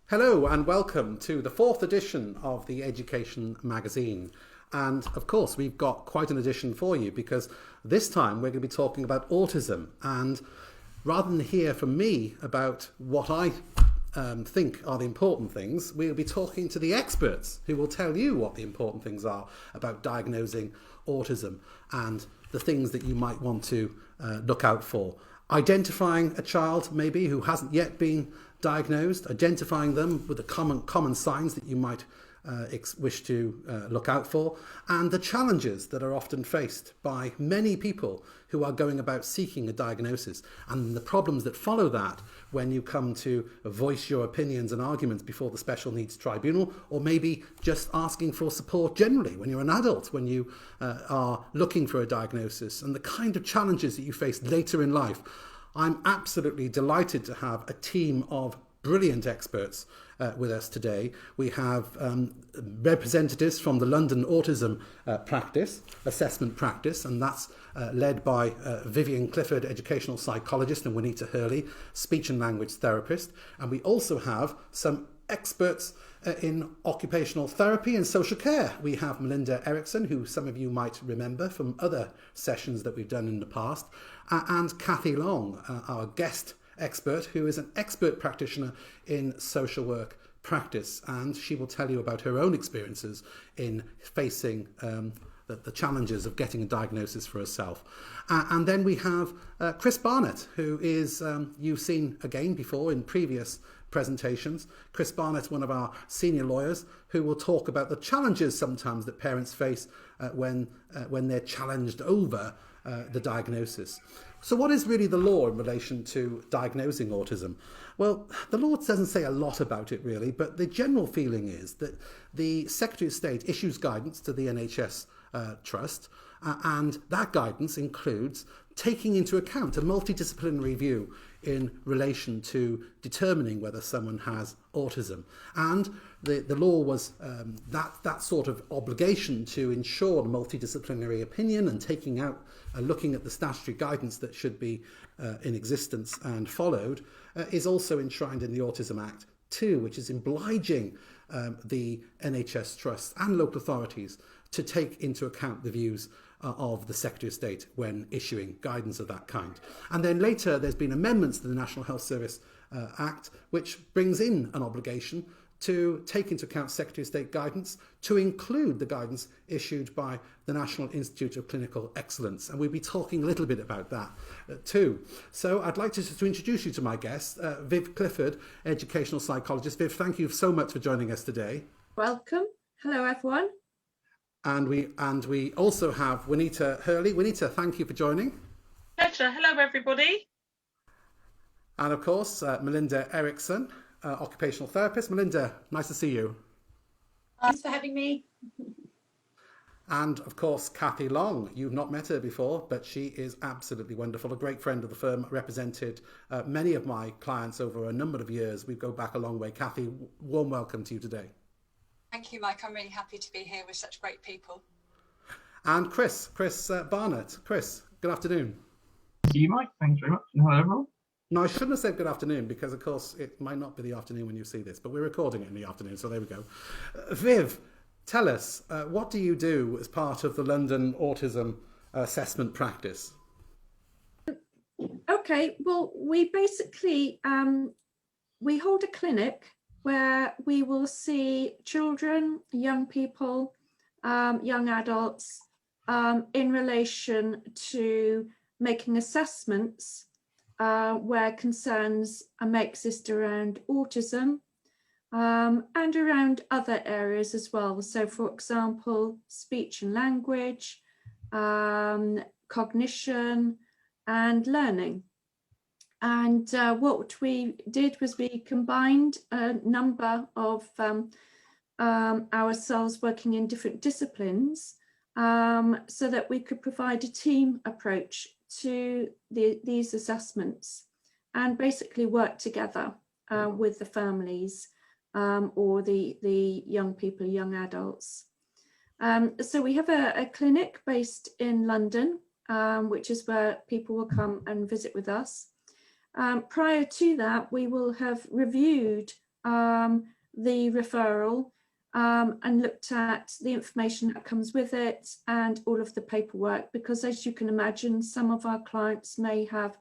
Hello and welcome to the fourth edition of the Education magazine. And of course, we've got quite an edition for you because this time we're going to be talking about autism. And rather than hear from me about what I think are the important things, we'll be talking to the experts who will tell you what the important things are about diagnosing autism and the things that you might want to look out for. Identifying a child maybe who hasn't yet been diagnosed, identifying them with the common signs that you might wish to look out for, and the challenges that are often faced by many people who are going about seeking a diagnosis, and the problems that follow that when you come to voice your opinions and arguments before the Special Needs Tribunal, or maybe just asking for support generally when you're an adult, when you are looking for a diagnosis, and the kind of challenges that you face later in life. I'm absolutely delighted to have a team of brilliant experts with us today. We have representatives from the London Autism assessment practice, and that's led by Vivienne, Clifford, Educational Psychologist, and Juanita, Hurley, speech and language therapist. And we also have some experts in occupational therapy and social care. We have Melinda Eriksen, who some of you might remember from other sessions that we've done in the past, and Kathy Long, our guest expert, who is an expert practitioner in social work practice, and she will tell you about her own experiences in facing the challenges of getting a diagnosis for herself. And then we have Chris Barnett, who is, you've seen again before in previous presentations. Chris Barnett, one of our senior lawyers, who will talk about the challenges sometimes that parents face when they're challenged over the diagnosis. So what is really the law in relation to diagnosing autism? Well, the law doesn't say a lot about it really, but the general feeling is that the Secretary of State issues guidance to the NHS Trust, and that guidance includes taking into account a multidisciplinary view in relation to determining whether someone has autism. And the law was that sort of obligation to ensure multidisciplinary opinion and taking out, looking at the statutory guidance that should be in existence and followed, is also enshrined in the Autism Act 2, which is obliging the NHS Trust and local authorities to take into account the views of the Secretary of State when issuing guidance of that kind. And then later there's been amendments to the National Health Service Act, which brings in an obligation to take into account Secretary of State guidance, to include the guidance issued by the National Institute of Clinical Excellence. And we'll be talking a little bit about that too. So I'd like to introduce you to my guest, Viv Clifford, Educational Psychologist. Viv, thank you so much for joining us today. Welcome. Hello, everyone. And we also have Juanita Hurley. Juanita, thank you for joining. Pleasure. Hello, everybody. And of course, Melinda Eriksen, occupational therapist. Melinda, nice to see you. Thanks for having me. And of course, Kathy Long. You've not met her before, but she is absolutely wonderful. A great friend of the firm, represented many of my clients over a number of years. We go back a long way. Kathy, warm welcome to you today. Thank you, Mike. I'm really happy to be here with such great people. And Chris Barnett. Chris, good afternoon. Thank you, Mike. Thanks very much. And hello, everyone. No, I shouldn't have said good afternoon because, of course, it might not be the afternoon when you see this, but we're recording it in the afternoon, so there we go. Viv, tell us, what do you do as part of the London Autism assessment practice? Okay, well, we basically, we hold a clinic where we will see children, young people, young adults in relation to making assessments where concerns may exist around autism and around other areas as well. So, for example, speech and language, cognition and learning. And what we did was we combined a number of ourselves working in different disciplines so that we could provide a team approach to these assessments and basically work together with the families or the young people, young adults. So we have a clinic based in London, which is where people will come and visit with us. Prior to that, we will have reviewed the referral, and looked at the information that comes with it and all of the paperwork, because as you can imagine, some of our clients may have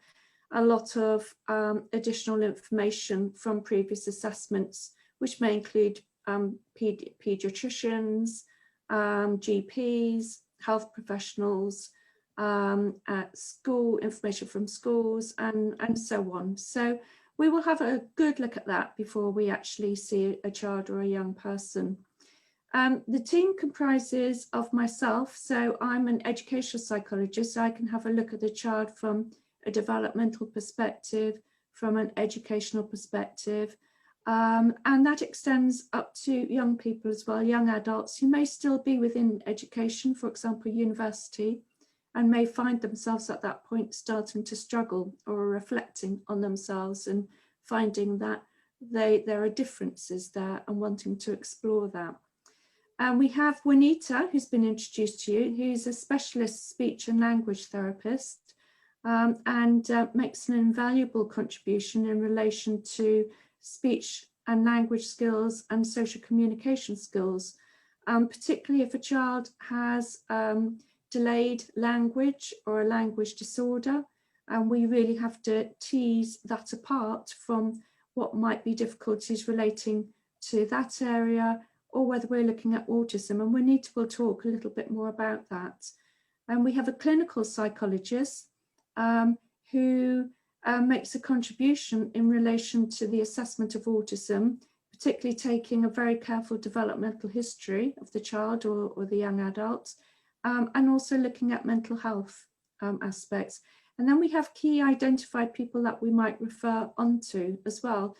a lot of additional information from previous assessments, which may include pediatricians, GPs, health professionals, at school, information from schools, and so on. So we will have a good look at that before we actually see a child or a young person. The team comprises of myself, so I'm an educational psychologist, so I can have a look at the child from a developmental perspective, from an educational perspective, and that extends up to young people as well, young adults who may still be within education, for example, university, and may find themselves at that point starting to struggle or reflecting on themselves and finding that there are differences there and wanting to explore that. And we have Juanita, who's been introduced to you, who's a specialist speech and language therapist, and makes an invaluable contribution in relation to speech and language skills and social communication skills, particularly if a child has delayed language or a language disorder, and we really have to tease that apart from what might be difficulties relating to that area, or whether we're looking at autism, and Juanita will talk a little bit more about that. And we have a clinical psychologist who makes a contribution in relation to the assessment of autism, particularly taking a very careful developmental history of the child or the young adult, and also looking at mental health aspects. And then we have key identified people that we might refer onto as well.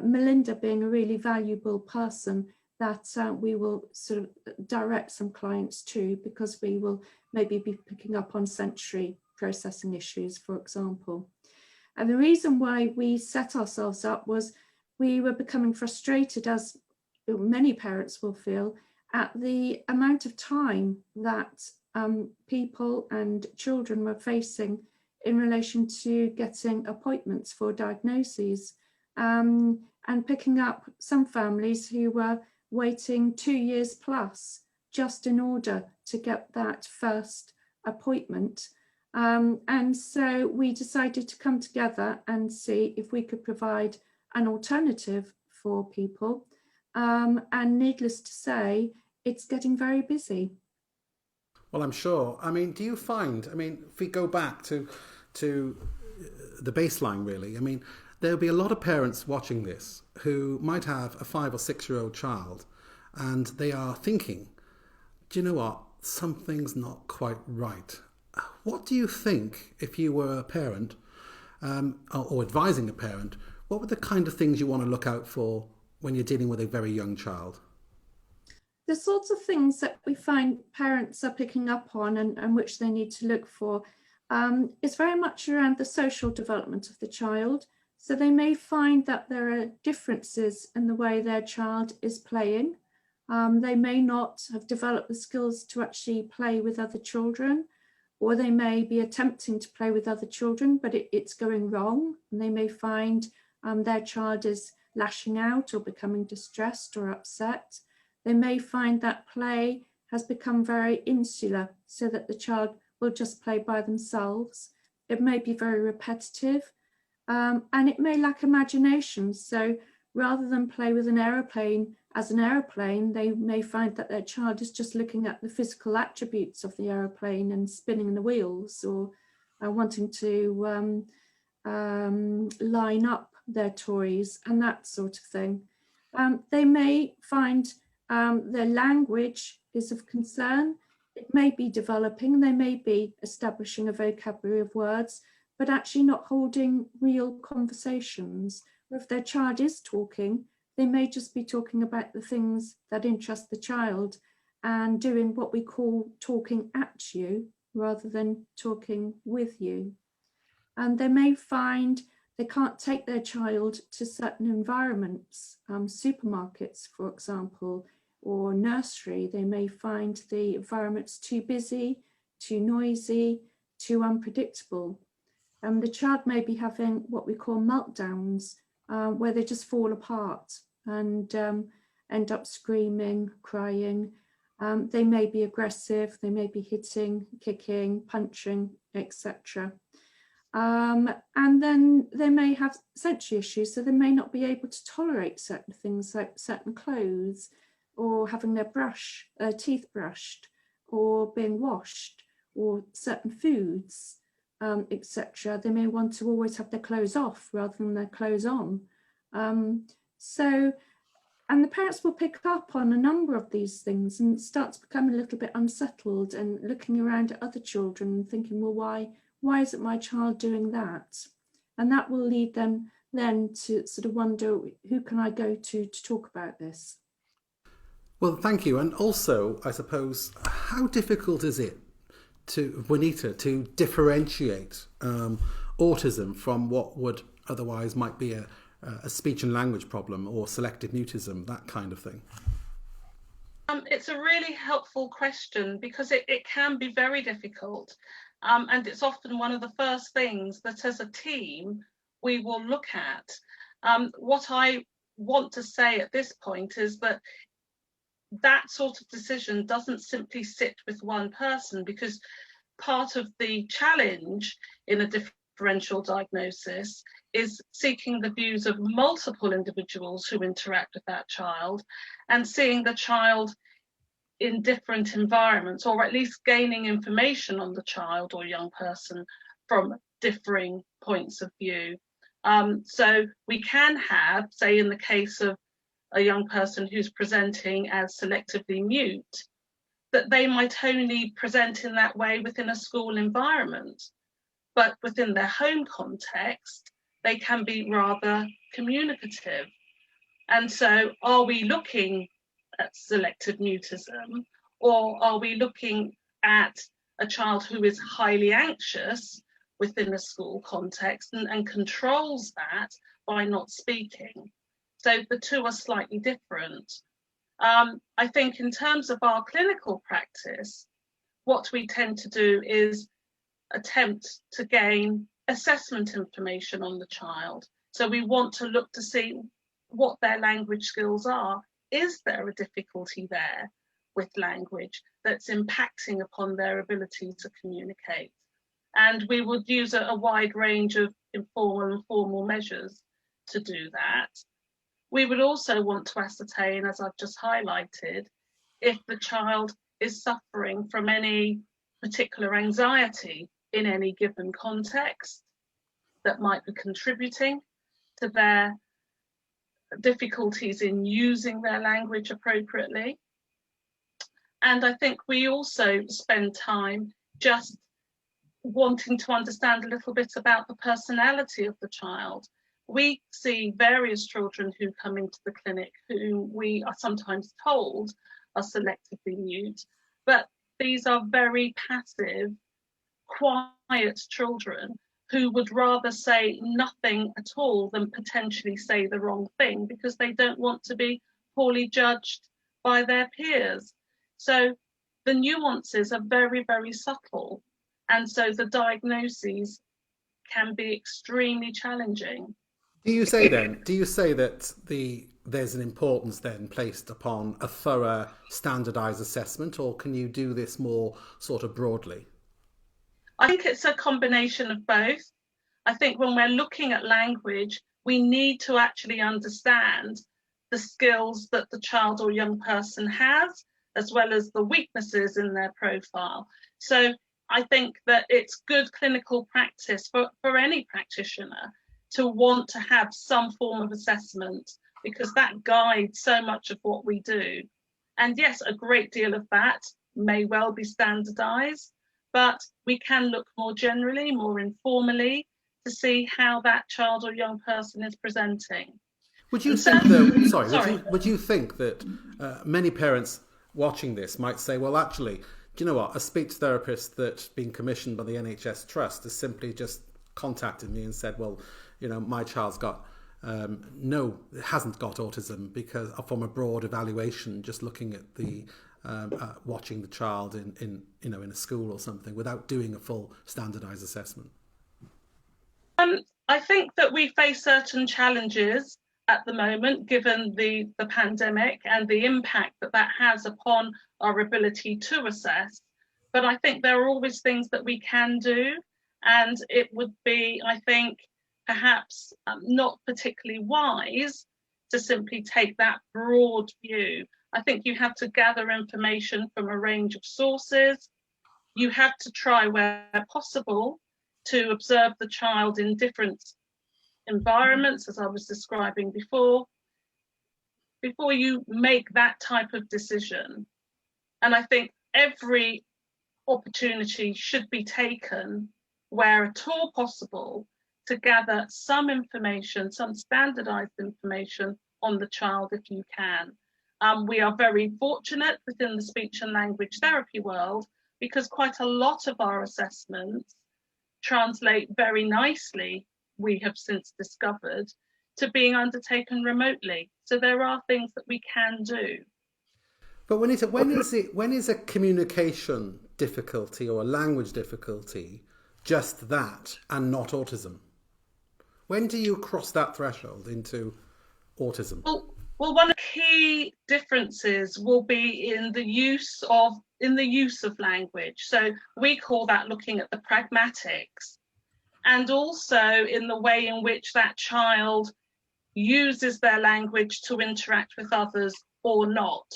Melinda being a really valuable person that we will sort of direct some clients to, because we will maybe be picking up on sensory processing issues, for example. And the reason why we set ourselves up was we were becoming frustrated, as many parents will feel, at the amount of time that people and children were facing in relation to getting appointments for diagnoses, and picking up some families who were waiting 2 years plus just in order to get that first appointment. And so we decided to come together and see if we could provide an alternative for people. And needless to say, it's getting very busy. Well, I'm sure. I mean, do you find, if we go back to the baseline, really, there'll be a lot of parents watching this who might have a 5 or 6 year old child, and they are thinking, do you know what? Something's not quite right. What do you think, if you were a parent or advising a parent, what were the kind of things you want to look out for when you're dealing with a very young child? The sorts of things that we find parents are picking up on and which they need to look for is very much around the social development of the child. So they may find that there are differences in the way their child is playing. They may not have developed the skills to actually play with other children, or they may be attempting to play with other children, but it's going wrong. And they may find their child is lashing out or becoming distressed or upset. They may find that play has become very insular, so that the child will just play by themselves. It may be very repetitive, and it may lack imagination. So rather than play with an aeroplane as an aeroplane, they may find that their child is just looking at the physical attributes of the aeroplane and spinning the wheels, or wanting to line up their toys and that sort of thing. They may find their language is of concern. It may be developing, they may be establishing a vocabulary of words, but actually not holding real conversations. Or if their child is talking, they may just be talking about the things that interest the child and doing what we call talking at you rather than talking with you. And they may find they can't take their child to certain environments, supermarkets, for example, or nursery. They may find the environments too busy, too noisy, too unpredictable. The child may be having what we call meltdowns, where they just fall apart and end up screaming, crying. They may be aggressive, they may be hitting, kicking, punching, etc. And then they may have sensory issues, so they may not be able to tolerate certain things like certain clothes, or having their teeth brushed, or being washed, or certain foods, etc. They may want to always have their clothes off rather than their clothes on. And the parents will pick up on a number of these things and start to become a little bit unsettled and looking around at other children and thinking, well, why isn't my child doing that? And that will lead them then to sort of wonder, who can I go to talk about this? Well, thank you. And also, I suppose, how difficult is it to Juanita to differentiate autism from what would otherwise might be a speech and language problem or selective mutism, that kind of thing? It's a really helpful question because it can be very difficult. And it's often one of the first things that as a team we will look at. What I want to say at this point is that that sort of decision doesn't simply sit with one person, because part of the challenge in a differential diagnosis is seeking the views of multiple individuals who interact with that child and seeing the child in different environments, or at least gaining information on the child or young person from differing points of view. So we can have, say in the case of a young person who's presenting as selectively mute, that they might only present in that way within a school environment, but within their home context, they can be rather communicative. And so are we looking at selective mutism, or are we looking at a child who is highly anxious within a school context and controls that by not speaking? So the two are slightly different. I think in terms of our clinical practice, what we tend to do is attempt to gain assessment information on the child. So we want to look to see what their language skills are. Is there a difficulty there with language that's impacting upon their ability to communicate? And we would use a wide range of informal and formal measures to do that. We would also want to ascertain, as I've just highlighted, if the child is suffering from any particular anxiety in any given context that might be contributing to their difficulties in using their language appropriately. And I think we also spend time just wanting to understand a little bit about the personality of the child. We see various children who come into the clinic who we are sometimes told are selectively mute, but these are very passive, quiet children who would rather say nothing at all than potentially say the wrong thing, because they don't want to be poorly judged by their peers. So the nuances are very, very subtle. And so the diagnoses can be extremely challenging. Do you say that there's an importance then placed upon a thorough standardised assessment, or can you do this more sort of broadly? I think it's a combination of both. I think when we're looking at language, we need to actually understand the skills that the child or young person has, as well as the weaknesses in their profile. So I think that it's good clinical practice for any practitioner to want to have some form of assessment, because that guides so much of what we do. And yes, a great deal of that may well be standardized, but we can look more generally, more informally, to see how that child or young person is presenting. Would you think though, would you think that many parents watching this might say, well, actually, do you know what, a speech therapist that's been commissioned by the NHS Trust has simply just contacted me and said, well, you know, my child's got hasn't got autism, because from a broad evaluation, just looking at the watching the child in a school or something without doing a full standardized assessment? I think that we face certain challenges at the moment, given the pandemic and the impact that that has upon our ability to assess. But I think there are always things that we can do, and it would be, I think, perhaps not particularly wise to simply take that broad view. I think you have to gather information from a range of sources. You have to try, where possible, to observe the child in different environments, as I was describing before you make that type of decision. And I think every opportunity should be taken, where at all possible, to gather some information, some standardized information on the child if you can. We are very fortunate within the speech and language therapy world, because quite a lot of our assessments translate very nicely, we have since discovered, to being undertaken remotely. So there are things that we can do. But Juanita, when is a communication difficulty or a language difficulty just that and not autism? When do you cross that threshold into autism? Well, one of the key differences will be in the use of language. So we call that looking at the pragmatics, and also in the way in which that child uses their language to interact with others or not.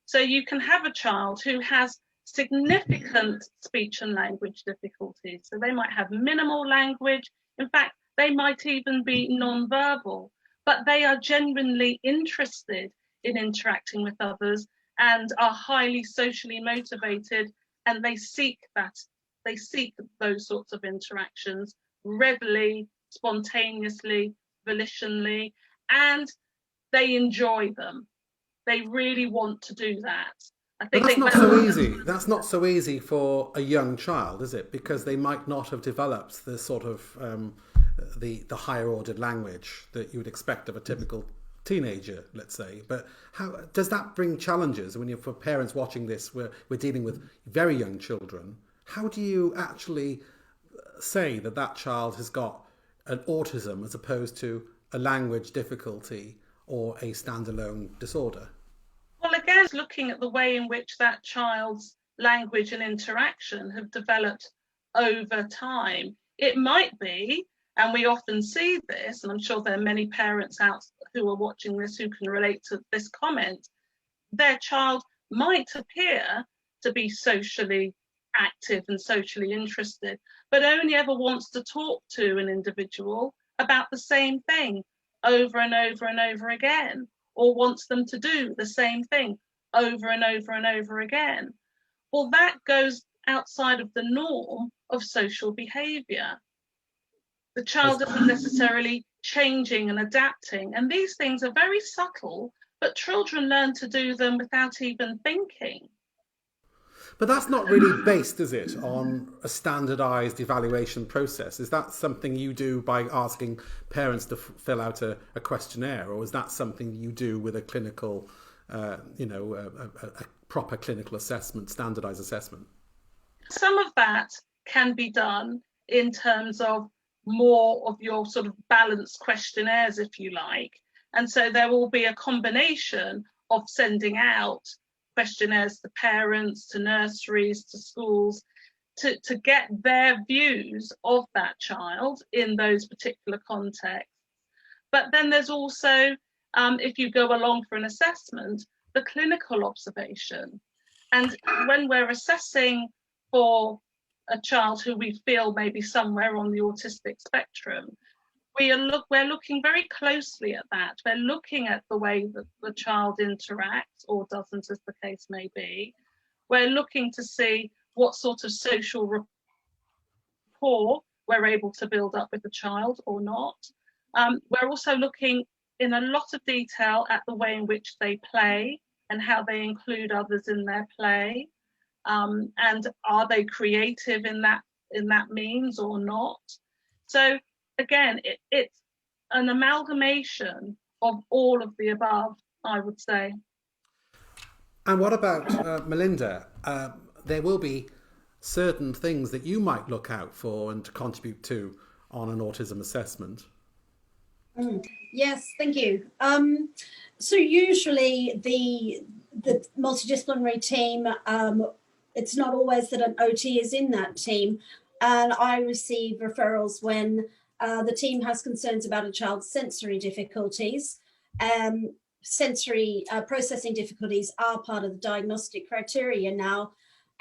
So you can have a child who has significant speech and language difficulties. So they might have minimal language. In fact, they might even be non-verbal, but they are genuinely interested in interacting with others and are highly socially motivated, and they seek those sorts of interactions readily, spontaneously, volitionally, and they enjoy them. They really want to do that. But that's not so easy. That's not so easy for a young child, is it? Because they might not have developed the sort of the higher ordered language that you would expect of a typical teenager, let's say. But how does that bring challenges? When for parents watching this, we're dealing with very young children. How do you actually say that child has got an autism as opposed to a language difficulty or a standalone disorder? Well, again, looking at the way in which that child's language and interaction have developed over time, it might be, and we often see this, and I'm sure there are many parents out who are watching this who can relate to this comment, their child might appear to be socially active and socially interested, but only ever wants to talk to an individual about the same thing over and over and over again, or wants them to do the same thing over and over and over again. Well, that goes outside of the norm of social behaviour. The child isn't necessarily changing and adapting, and these things are very subtle, but children learn to do them without even thinking. But that's not really based, is it, on a standardised evaluation process? Is that something you do by asking parents to fill out a questionnaire, or is that something you do with a clinical, a proper clinical assessment, standardised assessment? Some of that can be done in terms of more of your sort of balanced questionnaires, if you like. And so there will be a combination of sending out questionnaires to parents, to nurseries, to schools, to get their views of that child in those particular contexts. But then there's also, if you go along for an assessment, the clinical observation. And when we're assessing for a child who we feel may be somewhere on the autistic spectrum, we're looking very closely at that. We're looking at the way that the child interacts or doesn't, as the case may be. We're looking to see what sort of social rapport we're able to build up with the child or not. We're also looking in a lot of detail at the way in which they play and how they include others in their play. And are they creative in that means or not? So again, it's an amalgamation of all of the above, I would say. And what about Melinda? There will be certain things that you might look out for and to contribute to on an autism assessment. Yes, thank you. So usually the multidisciplinary team, it's not always that an OT is in that team, and I receive referrals when the team has concerns about a child's sensory difficulties. Sensory processing difficulties are part of the diagnostic criteria now,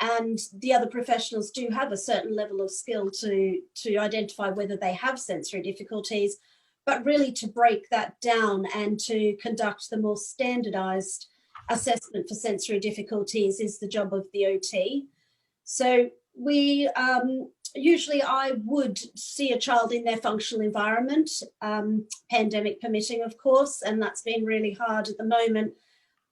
and the other professionals do have a certain level of skill to identify whether they have sensory difficulties. But really to break that down and to conduct the more standardized assessment for sensory difficulties is the job of the OT. So we usually I would see a child in their functional environment, pandemic permitting, of course, and that's been really hard at the moment.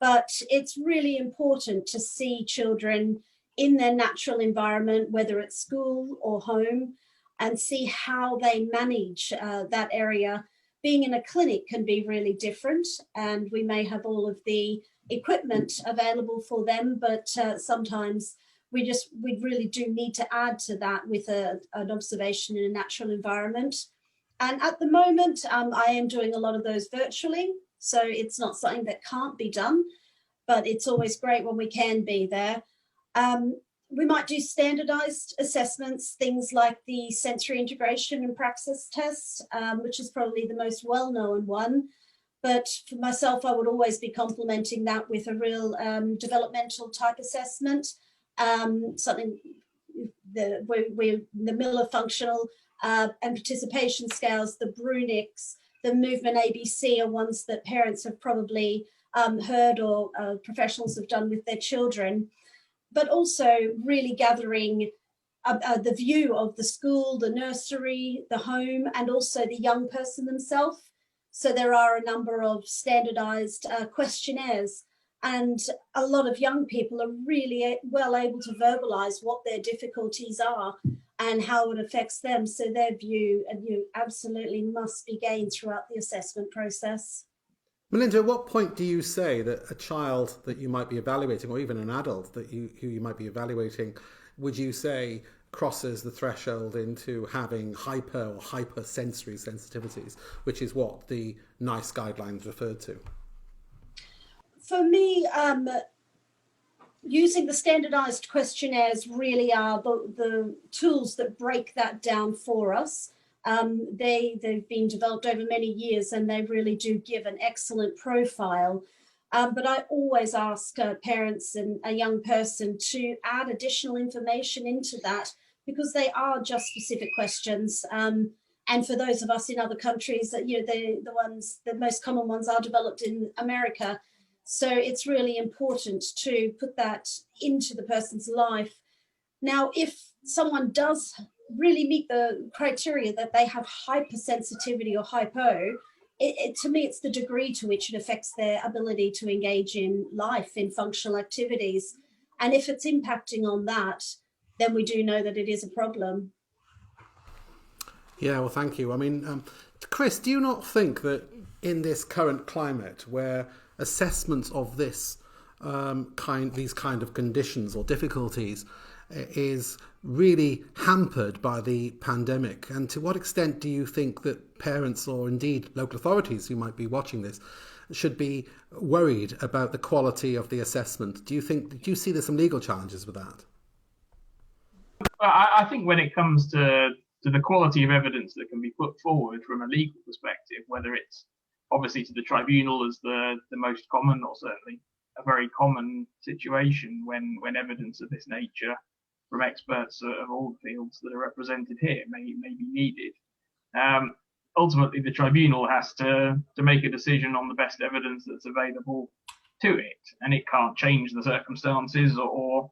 But it's really important to see children in their natural environment, whether it's school or home, and see how they manage that area. Being in a clinic can be really different, and we may have all of the equipment available for them, but sometimes we really do need to add to that with an observation in a natural environment. And at the moment, I am doing a lot of those virtually, so it's not something that can't be done, but it's always great when we can be there. We might do standardized assessments, things like the sensory integration and praxis test, which is probably the most well-known one. But for myself, I would always be complementing that with a real developmental type assessment, something the Miller functional and participation scales, the Brunics, the movement ABC are ones that parents have probably heard or professionals have done with their children. But also really gathering the view of the school, the nursery, the home, and also the young person themselves. So there are a number of standardized questionnaires, and a lot of young people are really well able to verbalize what their difficulties are and how it affects them. So their view and you absolutely must be gained throughout the assessment process. Melinda, at what point do you say that a child that you might be evaluating, or even an adult that who you might be evaluating, would you say crosses the threshold into having hyper or hypersensory sensitivities, which is what the NICE guidelines referred to? For me, using the standardized questionnaires really are the tools that break that down for us. They've been developed over many years, and they really do give an excellent profile. But I always ask parents and a young person to add additional information into that, because they are just specific questions. And for those of us in other countries, the most common ones are developed in America. So it's really important to put that into the person's life. Now, if someone does really meet the criteria that they have hypersensitivity or hypo, to me, it's the degree to which it affects their ability to engage in life, in functional activities. And if it's impacting on that, then we do know that it is a problem. Yeah, well, thank you. I mean, Chris, do you not think that in this current climate where assessments of these kind of conditions or difficulties is really hampered by the pandemic? And to what extent do you think that parents, or indeed local authorities who might be watching this, should be worried about the quality of the assessment? Do you see there's some legal challenges with that? Well, I think when it comes to the quality of evidence that can be put forward from a legal perspective, whether it's obviously to the tribunal as the most common, or certainly a very common situation when evidence of this nature from experts of all the fields that are represented here may be needed. Ultimately, the tribunal has to make a decision on the best evidence that's available to it, and it can't change the circumstances, or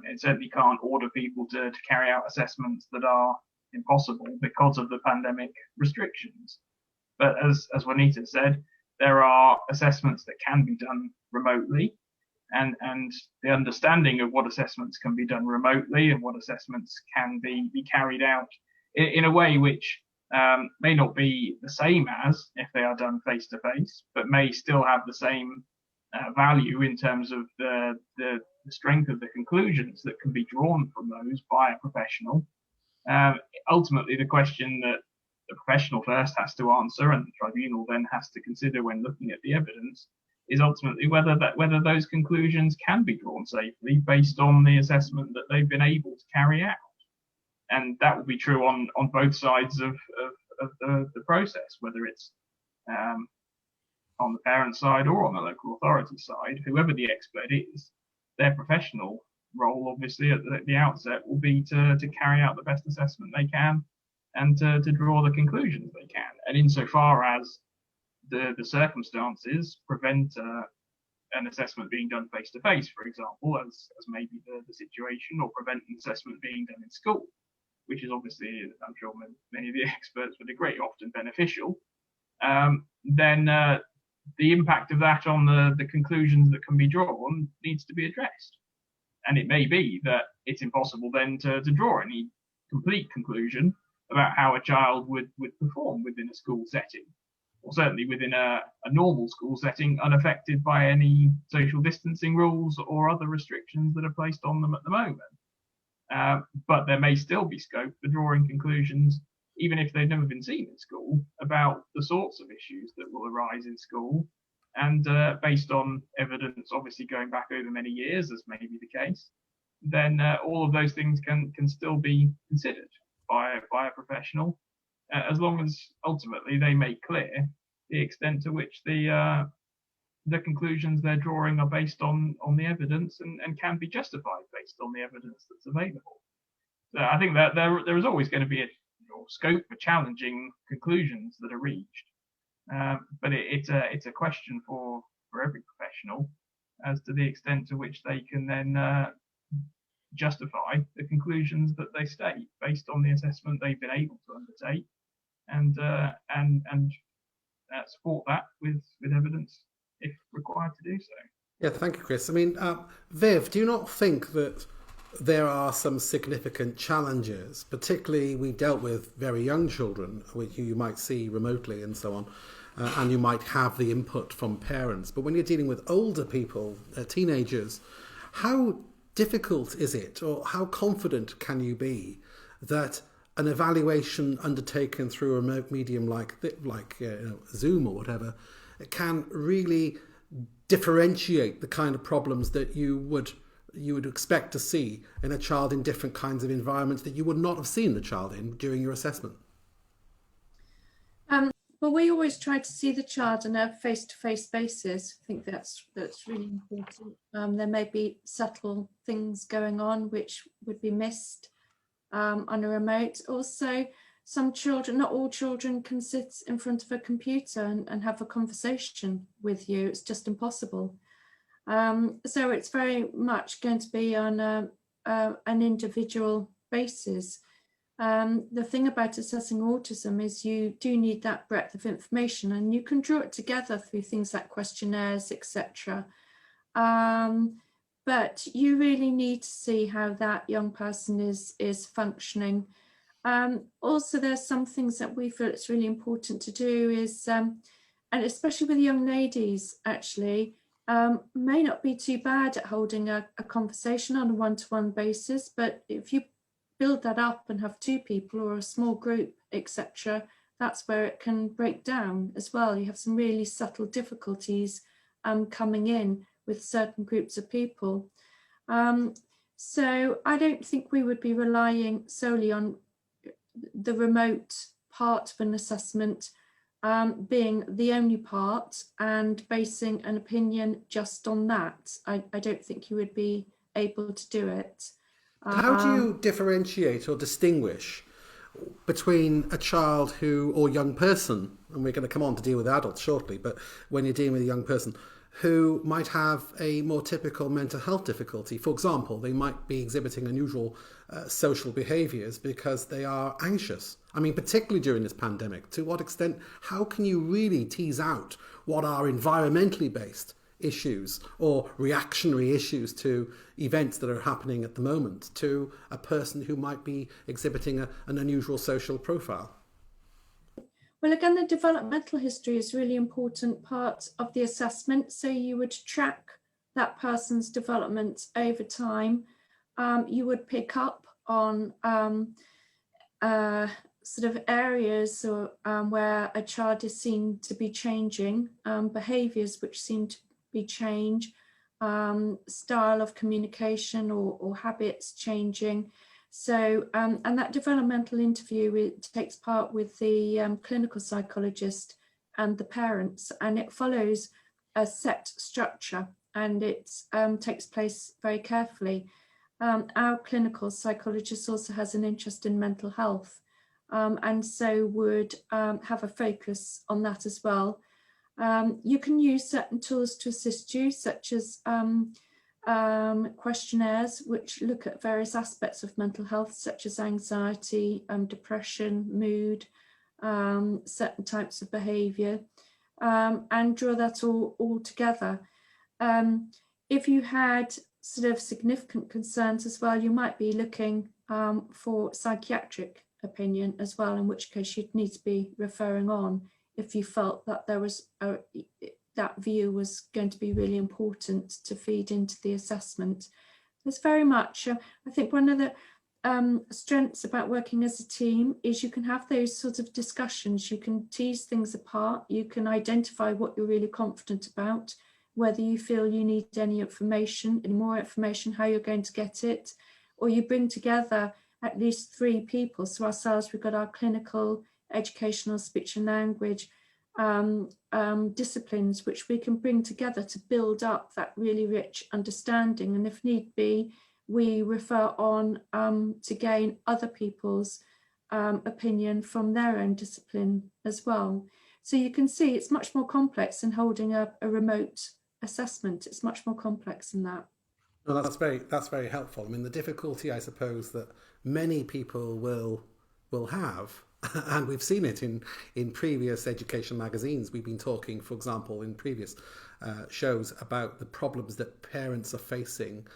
it certainly can't order people to carry out assessments that are impossible because of the pandemic restrictions. But as Juanita said, there are assessments that can be done remotely, and the understanding of what assessments can be done remotely and what assessments can be carried out in a way which may not be the same as if they are done face to face, but may still have the same value in terms of the strength of the conclusions that can be drawn from those by a professional. Ultimately, the question that the professional first has to answer, and the tribunal then has to consider when looking at the evidence, is ultimately whether those conclusions can be drawn safely based on the assessment that they've been able to carry out. And that will be true on both sides of the process, whether it's on the parent side or on the local authority side. Whoever the expert is, their professional role, obviously, at the outset will be to carry out the best assessment they can and to draw the conclusions they can. And insofar as the circumstances prevent an assessment being done face-to-face, for example, as may be the situation, or prevent an assessment being done in school, which is obviously, I'm sure many of the experts would agree, often beneficial, then the impact of that on the conclusions that can be drawn needs to be addressed. And it may be that it's impossible then to draw any complete conclusion about how a child would perform within a school setting, or certainly within a normal school setting, unaffected by any social distancing rules or other restrictions that are placed on them at the moment. But there may still be scope for drawing conclusions, even if they've never been seen in school, about the sorts of issues that will arise in school. And based on evidence, obviously going back over many years, as may be the case, then all of those things can still be considered by a professional, as long as ultimately they make clear the extent to which the conclusions they're drawing are based on the evidence and can be justified based on the evidence that's available. So I think that there is always going to be a scope for challenging conclusions that are reached, but it's a question for every professional as to the extent to which they can then justify the conclusions that they state based on the assessment they've been able to undertake, and support that with evidence if required to do so. Yeah, thank you, Chris. I mean, Viv, do you not think that there are some significant challenges, particularly we've dealt with very young children, which you might see remotely and so on, and you might have the input from parents, but when you're dealing with older people, teenagers, how difficult is it, or how confident can you be that an evaluation undertaken through a remote medium like Zoom or whatever can really differentiate the kind of problems that you would expect to see in a child in different kinds of environments that you would not have seen the child in during your assessment? Well, we always try to see the child on a face-to-face basis. I think that's really important. There may be subtle things going on which would be missed on a remote. Also, some children, not all children, can sit in front of a computer and have a conversation with you. It's just impossible. So it's very much going to be on an individual basis. The thing about assessing autism is you do need that breadth of information, and you can draw it together through things like questionnaires, etc. But you really need to see how that young person is functioning. Also, there's some things that we feel it's really important to do is, and especially with young ladies, actually, may not be too bad at holding a conversation on a one-to-one basis, but if you build that up and have two people or a small group, etc., that's where it can break down as well. You have some really subtle difficulties coming in with certain groups of people. So I don't think we would be relying solely on the remote part of an assessment being the only part and basing an opinion just on that. I don't think you would be able to do it. How do you differentiate or distinguish between a child or young person, and we're going to come on to deal with adults shortly, but when you're dealing with a young person who might have a more typical mental health difficulty? For example, they might be exhibiting unusual social behaviours because they are anxious. I mean, particularly during this pandemic, to what extent, how can you really tease out what are environmentally based issues or reactionary issues to events that are happening at the moment to a person who might be exhibiting an unusual social profile? Well, again, the developmental history is a really important part of the assessment. So you would track that person's development over time. You would pick up on sort of areas or, where a child is seen to be changing, behaviours which seem to be change, style of communication or habits changing. So, and that developmental interview, it takes part with the clinical psychologist and the parents, and it follows a set structure, and it takes place very carefully. Our clinical psychologist also has an interest in mental health, and so would have a focus on that as well. You can use certain tools to assist you, such as questionnaires which look at various aspects of mental health, such as anxiety, depression, mood, certain types of behaviour, and draw that all together. If you had sort of significant concerns as well, you might be looking for psychiatric opinion as well, in which case you'd need to be referring on if you felt that there was that view was going to be really important to feed into the assessment. There's very much, I think one of the strengths about working as a team is you can have those sorts of discussions, you can tease things apart, you can identify what you're really confident about, whether you feel you need any more information, how you're going to get it, or you bring together at least 3 people. So ourselves, we've got our clinical, educational, speech and language disciplines, which we can bring together to build up that really rich understanding. And if need be, we refer on to gain other people's opinion from their own discipline as well. So you can see it's much more complex than holding a remote assessment. It's much more complex than that. Well, that's very helpful. I mean, the difficulty, I suppose, that many people will have, and we've seen it in previous education magazines. We've been talking, for example, in previous shows about the problems that parents are facing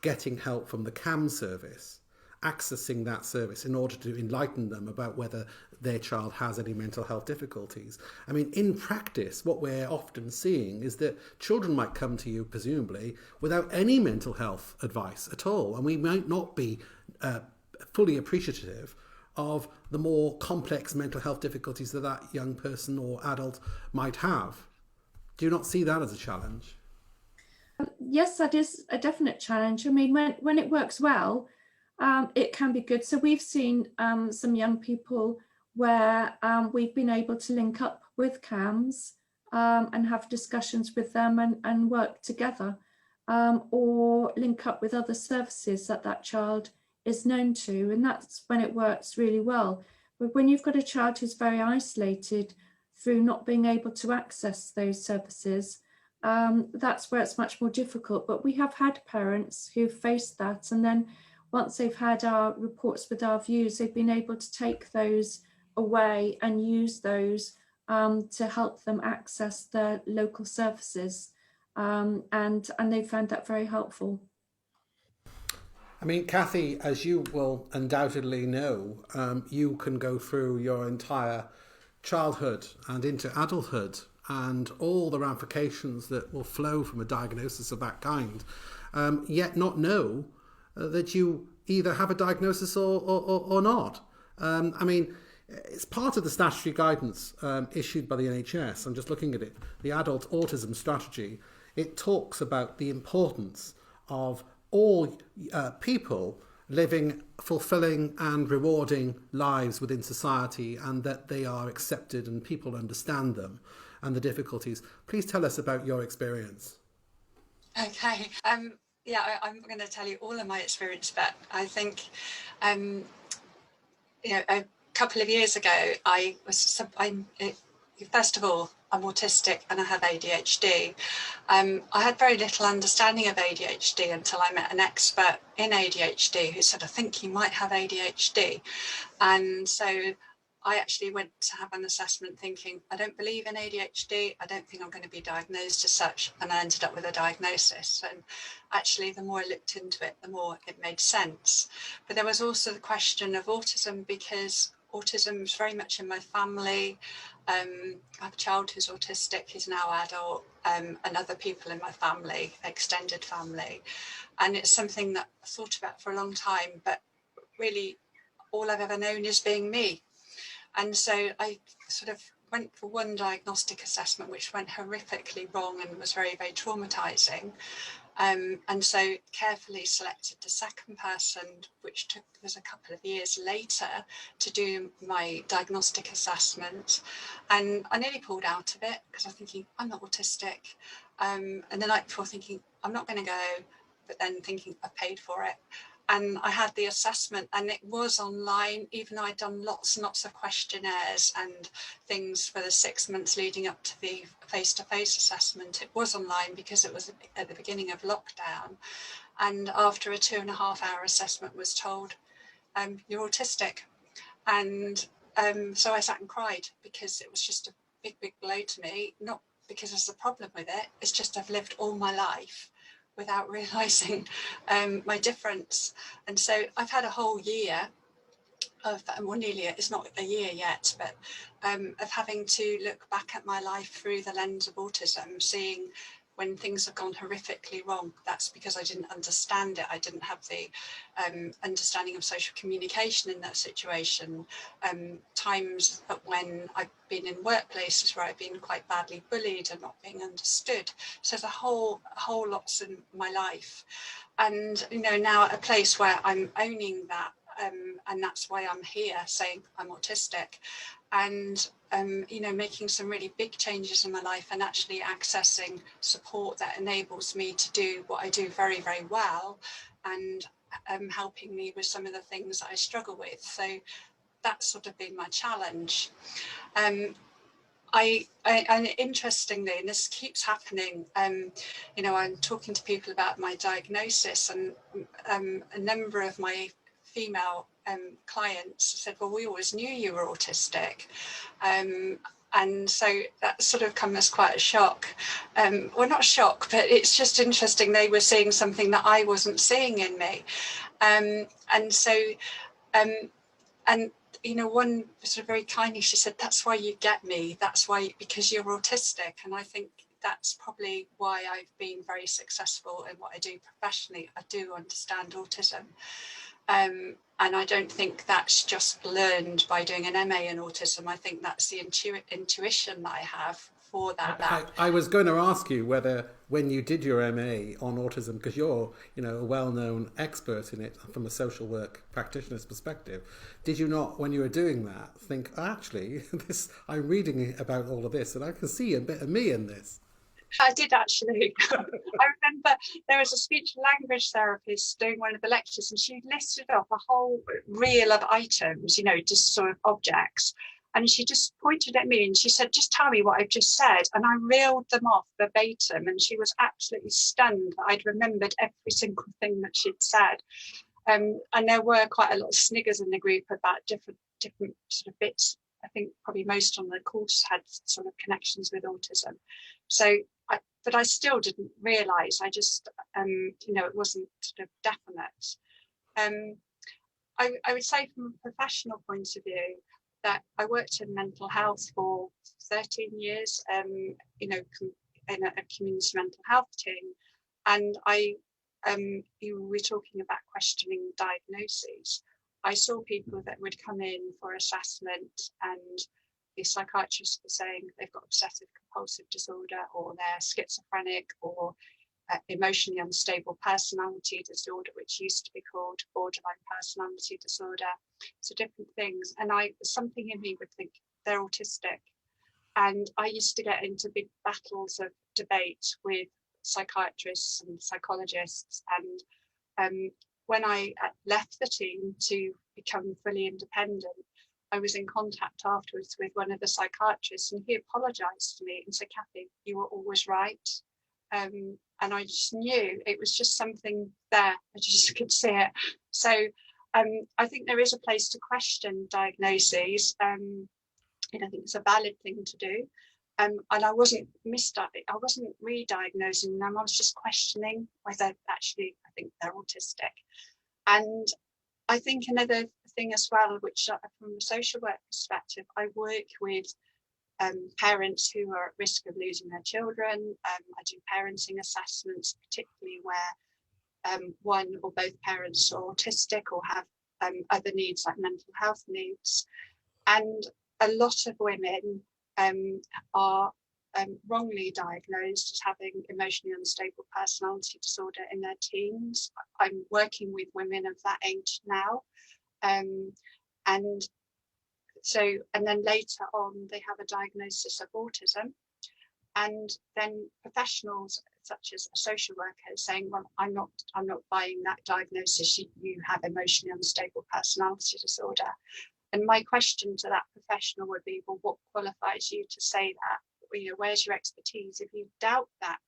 getting help from the CAM service, accessing that service in order to enlighten them about whether their child has any mental health difficulties. I mean, in practice, what we're often seeing is that children might come to you, presumably, without any mental health advice at all, and we might not be fully appreciative of the more complex mental health difficulties that young person or adult might have. Do you not see that as a challenge? Yes, that is a definite challenge. I mean, when it works well, it can be good. So we've seen some young people where we've been able to link up with CAMS and have discussions with them and work together, or link up with other services that child is known to, and that's when it works really well. But when you've got a child who's very isolated through not being able to access those services, that's where it's much more difficult. But we have had parents who've faced that, and then once they've had our reports with our views, they've been able to take those away and use those to help them access their local services, and they found that very helpful. I mean, Kathy, as you will undoubtedly know, you can go through your entire childhood and into adulthood and all the ramifications that will flow from a diagnosis of that kind, yet not know that you either have a diagnosis or not. I mean, it's part of the statutory guidance issued by the NHS. I'm just looking at it. The Adult Autism Strategy. It talks about the importance of all people living fulfilling and rewarding lives within society, and that they are accepted and people understand them and the difficulties. Please tell us about your experience. Okay. Yeah, I'm going to tell you all of my experience, but I think, a couple of years ago, first of all, I'm autistic and I have ADHD. I had very little understanding of ADHD until I met an expert in ADHD who said, I think you might have ADHD. And so I actually went to have an assessment thinking, I don't believe in ADHD. I don't think I'm going to be diagnosed as such. And I ended up with a diagnosis. And actually, the more I looked into it, the more it made sense. But there was also the question of autism, because autism is very much in my family. I have a child who's autistic, he's now adult, and other people in my family, extended family. And it's something that I thought about for a long time, but really all I've ever known is being me. And so I sort of went for one diagnostic assessment, which went horrifically wrong and was very, very traumatizing. And so carefully selected the second person, which took us a couple of years later to do my diagnostic assessment. And I nearly pulled out of it because I was thinking, I'm not autistic. And the night before thinking, I'm not going to go, but then thinking I've paid for it. And I had the assessment, and it was online, even though I'd done lots and lots of questionnaires and things for the 6 months leading up to the face-to-face assessment. It was online because it was at the beginning of lockdown. And after a 2.5-hour assessment was told, you're autistic. And so I sat and cried because it was just a big, big blow to me, not because there's a problem with it, it's just I've lived all my life without realising my difference. And so I've had a whole year of, well, nearly, it's not a year yet, but of having to look back at my life through the lens of autism, seeing when things have gone horrifically wrong. That's because I didn't understand it. I didn't have the understanding of social communication in that situation. Times when I've been in workplaces where I've been quite badly bullied and not being understood. So there's a whole lots in my life. And, you know, now at a place where I'm owning that, and that's why I'm here saying I'm autistic. And you know, making some really big changes in my life and actually accessing support that enables me to do what I do very, very well, and helping me with some of the things that I struggle with. So that's sort of been my challenge. And interestingly, and this keeps happening, you know, I'm talking to people about my diagnosis, and a number of my female clients said, well, we always knew you were autistic. And so that sort of come as quite a shock. Well, not shock, but it's just interesting. They were seeing something that I wasn't seeing in me. And so, and you know, one sort of very kindly, she said, that's why you get me. That's why, because you're autistic. And I think that's probably why I've been very successful in what I do professionally. I do understand autism. And I don't think that's just learned by doing an MA in autism. I think that's the intuition that I have for that. I was going to ask you whether, when you did your MA on autism, because you're, you know, a well-known expert in it from a social work practitioner's perspective, did you not, when you were doing that, think, actually, this, I'm reading about all of this and I can see a bit of me in this? I did actually. I remember there was a speech and language therapist doing one of the lectures, and she listed off a whole reel of items, you know, just sort of objects. And she just pointed at me and she said, just tell me what I've just said. And I reeled them off verbatim, and she was absolutely stunned that I'd remembered every single thing that she'd said. And there were quite a lot of sniggers in the group about different sort of bits. I think probably most on the course had sort of connections with autism. So, but I still didn't realise. I just, you know, it wasn't sort of definite. I would say from a professional point of view that I worked in mental health for 13 years, you know, in a community mental health team. And you were talking about questioning diagnoses. I saw people that would come in for assessment, and the psychiatrists were saying they've got obsessive compulsive disorder, or they're schizophrenic, or emotionally unstable personality disorder, which used to be called borderline personality disorder. So different things. And something in me would think they're autistic. And I used to get into big battles of debate with psychiatrists and psychologists. And when I left the team to become fully independent, I was in contact afterwards with one of the psychiatrists, and he apologised to me and said, Kathy, you were always right. And I just knew it was just something there. I just could see it. So I think there is a place to question diagnoses. And I think it's a valid thing to do. And I wasn't re-diagnosing them. I was just questioning whether actually I think they're autistic. And I think another thing as well, which from a social work perspective, I work with parents who are at risk of losing their children. I do parenting assessments, particularly where one or both parents are autistic or have other needs like mental health needs. And a lot of women are wrongly diagnosed as having emotionally unstable personality disorder in their teens. I'm working with women of that age now. And then later on, they have a diagnosis of autism. And then professionals such as a social worker saying, well, I'm not buying that diagnosis. You have emotionally unstable personality disorder. And my question to that professional would be, well, what qualifies you to say that? Where's your expertise? If you doubt that,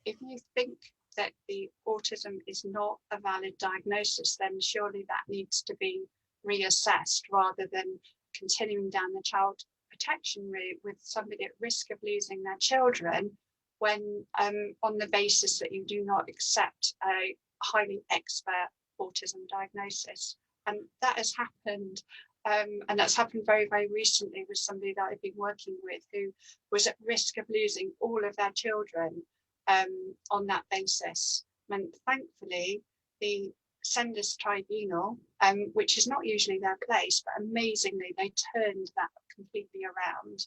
if you think that the autism is not a valid diagnosis, then surely that needs to be reassessed rather than continuing down the child protection route with somebody at risk of losing their children when on the basis that you do not accept a highly expert autism diagnosis. And that has happened. And that's happened very, very recently with somebody that I've been working with who was at risk of losing all of their children on that basis. And thankfully, the Senders Tribunal, which is not usually their place, but amazingly, they turned that completely around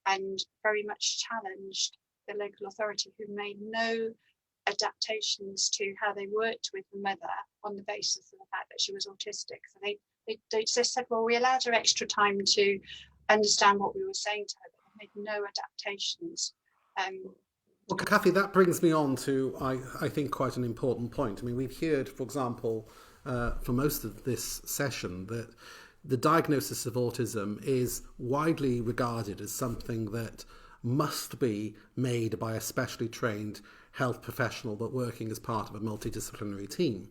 and very much challenged the local authority, who made no adaptations to how they worked with the mother on the basis of the fact that she was autistic. So they just said, well, we allowed her extra time to understand what we were saying to her, but they made no adaptations. Well, Kathy, that brings me on to, I think, quite an important point. I mean, we've heard, for example, for most of this session, that the diagnosis of autism is widely regarded as something that must be made by a specially trained health professional but working as part of a multidisciplinary team.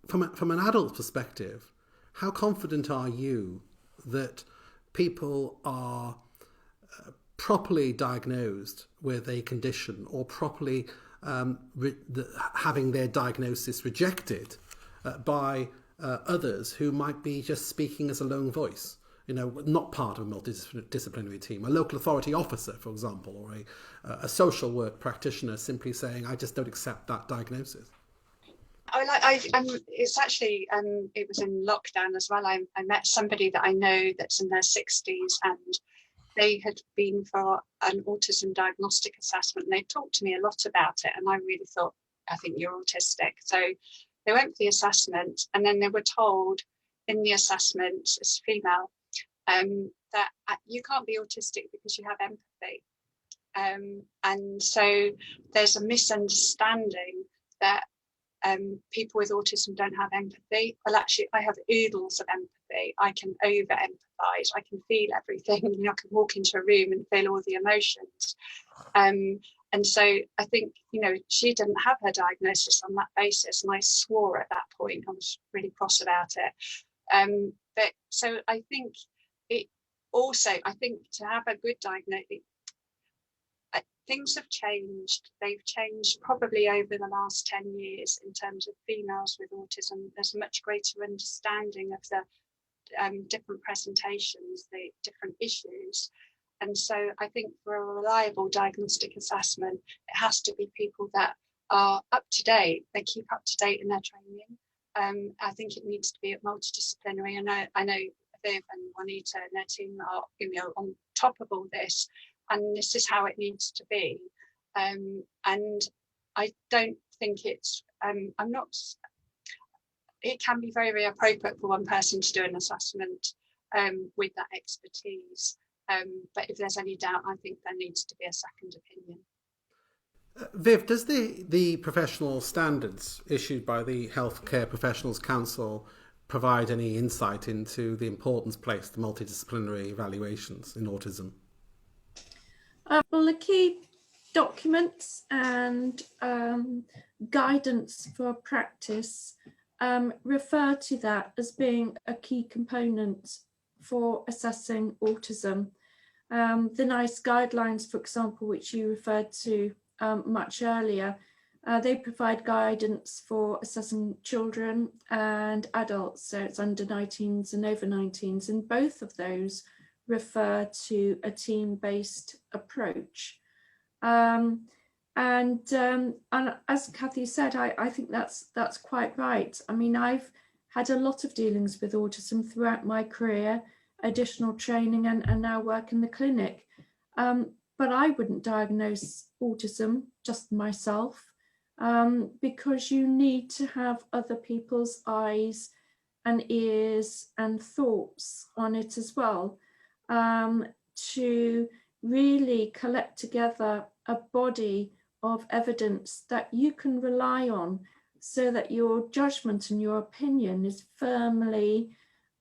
From an adult perspective, how confident are you that people are properly diagnosed with a condition or properly having their diagnosis rejected by others who might be just speaking as a lone voice, not part of a multidisciplinary team, a local authority officer, for example, or a social work practitioner simply saying, I just don't accept that diagnosis? It's actually, it was in lockdown as well. I met somebody that I know that's in their 60s, and they had been for an autism diagnostic assessment, and they talked to me a lot about it, and I really thought, I think you're autistic. So they went for the assessment, and then they were told in the assessment, as female, that you can't be autistic because you have empathy. And so there's a misunderstanding that people with autism don't have empathy. Well, actually, I have oodles of empathy. I can over empathize. I can feel everything. I can walk into a room and feel all the emotions. And so I think, she didn't have her diagnosis on that basis. And I swore at that point. I was really cross about it. But so I think to have a good diagnosis, things have changed. They've changed probably over the last 10 years in terms of females with autism. There's a much greater understanding of the different presentations, the different issues. And so I think for a reliable diagnostic assessment, it has to be people that are up to date. They keep up to date in their training. I think it needs to be multidisciplinary. I know Viv and Juanita and their team are on top of all this. And this is how it needs to be. And I don't think it can be very, very appropriate for one person to do an assessment with that expertise. But if there's any doubt, I think there needs to be a second opinion. Viv, does the professional standards issued by the Healthcare Professionals Council provide any insight into the importance placed to multidisciplinary evaluations in autism? Well, the key documents and guidance for practice refer to that as being a key component for assessing autism. The NICE guidelines, for example, which you referred to much earlier, they provide guidance for assessing children and adults, so it's under 19s and over 19s, and both of those refer to a team-based approach. And as Kathy said, I think that's quite right. I mean, I've had a lot of dealings with autism throughout my career, additional training and now work in the clinic. But I wouldn't diagnose autism just myself, because you need to have other people's eyes and ears and thoughts on it as well, to really collect together a body of evidence that you can rely on, so that your judgment and your opinion is firmly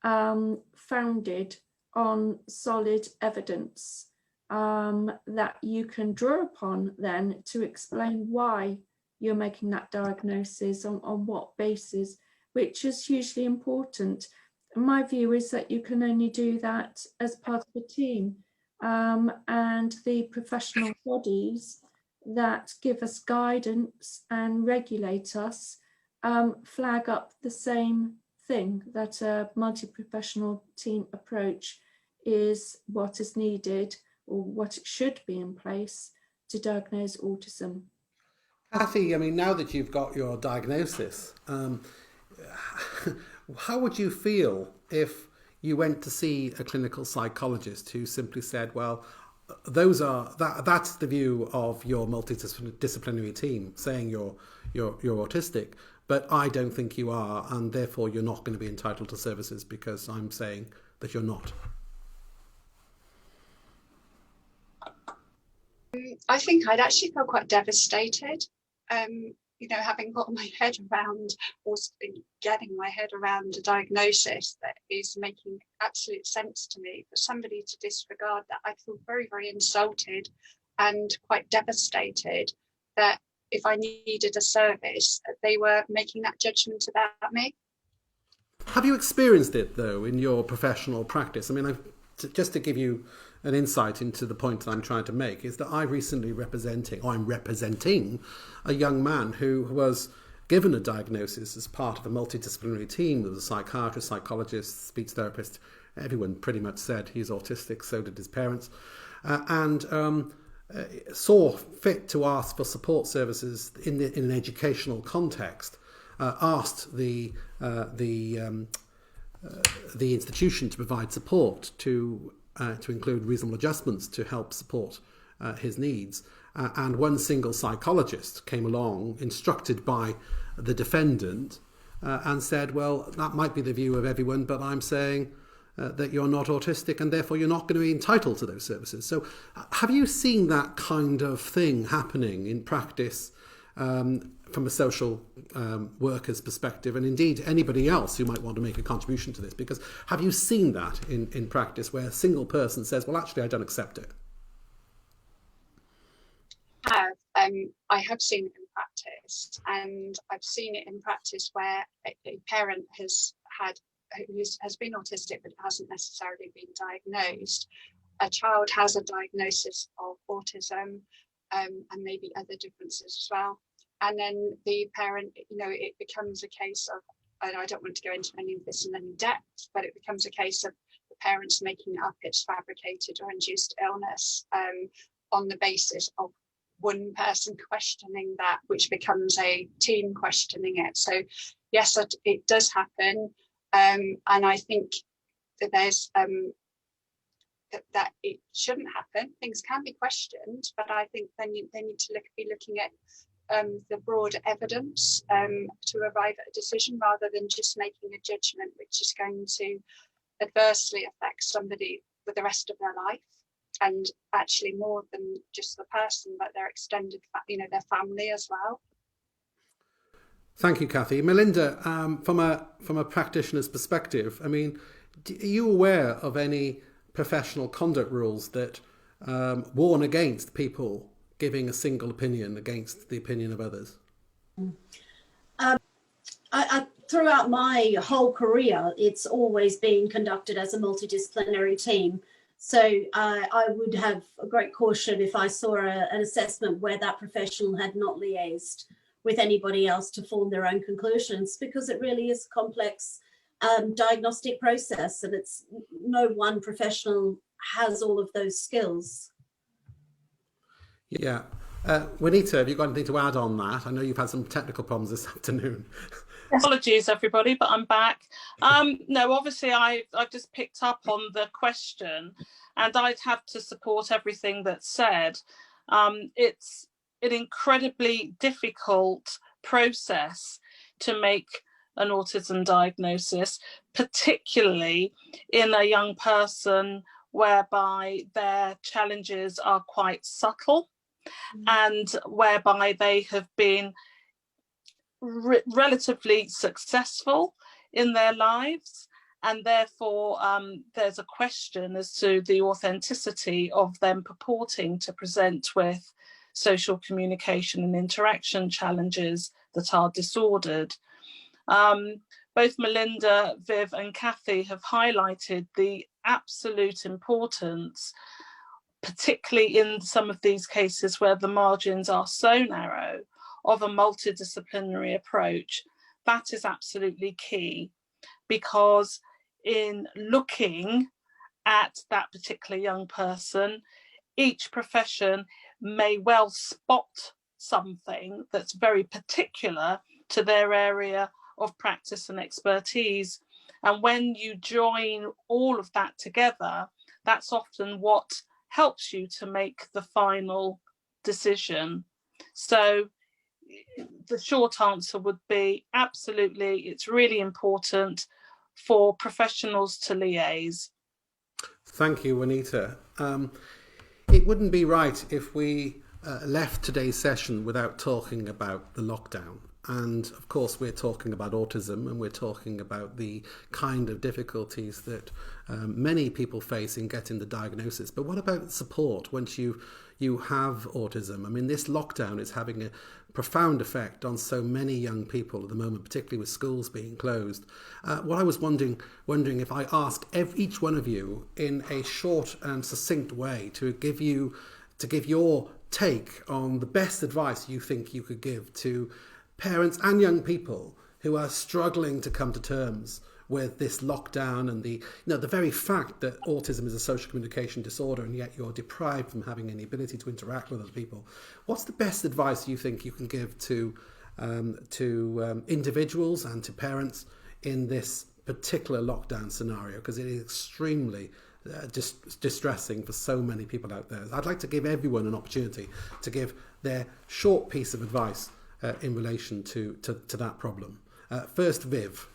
founded on solid evidence, that you can draw upon then to explain why you're making that diagnosis, on what basis, which is hugely important. My view is that you can only do that as part of a team, and the professional bodies that give us guidance and regulate us flag up the same thing, that a multi-professional team approach is what is needed, or what it should be in place to diagnose autism. Kathy, I mean, now that you've got your diagnosis, how would you feel if you went to see a clinical psychologist who simply said, well, that's the view of your multidisciplinary team, saying you're autistic, but I don't think you are, and therefore you're not going to be entitled to services because I'm saying that you're not? I think I'd actually feel quite devastated, having got my head around, or getting my head around a diagnosis that is making absolute sense to me. For somebody to disregard that, I feel very, very insulted and quite devastated that if I needed a service, they were making that judgment about me. Have you experienced it, though, in your professional practice? I mean, just to give you an insight into the point I'm trying to make, is that I'm representing a young man who was given a diagnosis as part of a multidisciplinary team. There was a psychiatrist, psychologist, speech therapist. Everyone pretty much said he's autistic, so did his parents, and saw fit to ask for support services in an educational context. Asked the institution to provide support to include reasonable adjustments to help support his needs. And one single psychologist came along, instructed by the defendant, and said, well, that might be the view of everyone, but I'm saying that you're not autistic and therefore you're not going to be entitled to those services. So have you seen that kind of thing happening in practice, from a social worker's perspective, and indeed anybody else who might want to make a contribution to this? Because have you seen that in practice, where a single person says, well, actually, I don't accept it? I have seen it in practice, and I've seen it in practice where a parent has been autistic but hasn't necessarily been diagnosed. A child has a diagnosis of autism, and maybe other differences as well. And then the parent, it becomes a case of, and I don't want to go into any of this in any depth, but it becomes a case of the parents making up it's fabricated or induced illness, on the basis of one person questioning that, which becomes a team questioning it. So yes, it does happen. And I think that there's that it shouldn't happen. Things can be questioned, but I think then they need to be looking at the broad evidence to arrive at a decision, rather than just making a judgment which is going to adversely affect somebody for the rest of their life, and actually more than just the person, but their extended, their family as well. Thank you, Kathy. Melinda, from a practitioner's perspective, I mean, are you aware of any professional conduct rules that warn against people giving a single opinion against the opinion of others? I throughout my whole career, it's always been conducted as a multidisciplinary team. So I would have a great caution if I saw an assessment where that professional had not liaised with anybody else to form their own conclusions, because it really is a complex diagnostic process, and it's no one professional has all of those skills. Yeah. Juanita, have you got anything to add on that? I know you've had some technical problems this afternoon. Apologies, everybody, but I'm back. No, obviously, I've just picked up on the question, and I'd have to support everything that's said. It's an incredibly difficult process to make an autism diagnosis, particularly in a young person whereby their challenges are quite subtle and whereby they have been relatively successful in their lives, and therefore there's a question as to the authenticity of them purporting to present with social communication and interaction challenges that are disordered. Both Melinda, Viv and Kathy have highlighted the absolute importance, particularly in some of these cases where the margins are so narrow, of a multidisciplinary approach. That is absolutely key, because in looking at that particular young person, each profession may well spot something that's very particular to their area of practice and expertise. And when you join all of that together, that's often what helps you to make the final decision. So the short answer would be absolutely, it's really important for professionals to liaise. Thank you, Juanita. It wouldn't be right if we left today's session without talking about the lockdown. And of course, we're talking about autism, and we're talking about the kind of difficulties that many people face in getting the diagnosis. But what about support once you have autism? I mean, this lockdown is having a profound effect on so many young people at the moment, particularly with schools being closed. What I was wondering if I ask each one of you in a short and succinct way to give your take on the best advice you think you could give to parents and young people who are struggling to come to terms with this lockdown and the very fact that autism is a social communication disorder, and yet you're deprived from having any ability to interact with other people. What's the best advice you think you can give to individuals and to parents in this particular lockdown scenario? Because it is extremely distressing for so many people out there. I'd like to give everyone an opportunity to give their short piece of advice in relation to that problem. First, Viv.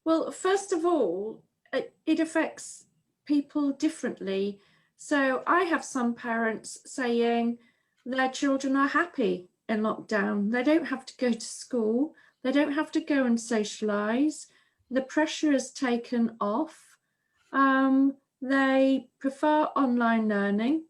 Well, first of all, it affects people differently. So I have some parents saying their children are happy in lockdown. They don't have to go to school. They don't have to go and socialise. The pressure is taken off. They prefer online learning,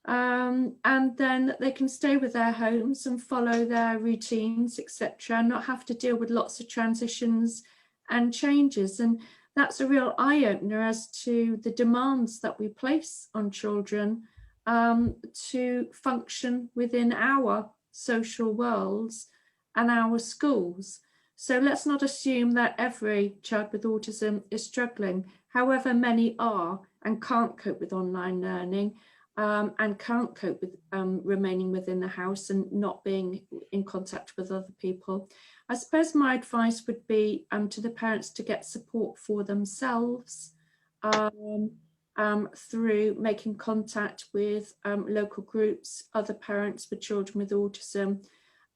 and then they can stay with their homes and follow their routines, etc., and not have to deal with lots of transitions and changes. And that's a real eye-opener as to the demands that we place on children to function within our social worlds and our schools. So let's not assume that every child with autism is struggling. However, many are and can't cope with online learning and can't cope with remaining within the house and not being in contact with other people. I suppose my advice would be to the parents to get support for themselves through making contact with local groups, other parents with children with autism,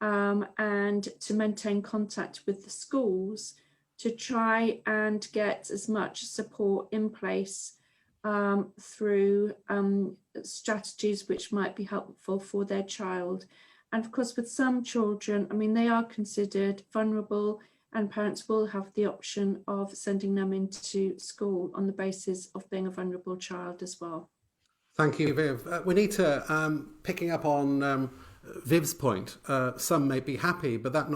and to maintain contact with the schools to try and get as much support in place through strategies which might be helpful for their child. And of course, with some children, I mean, they are considered vulnerable, and parents will have the option of sending them into school on the basis of being a vulnerable child as well. Thank you, Viv. Juanita, picking up on Viv's point, some may be happy, but that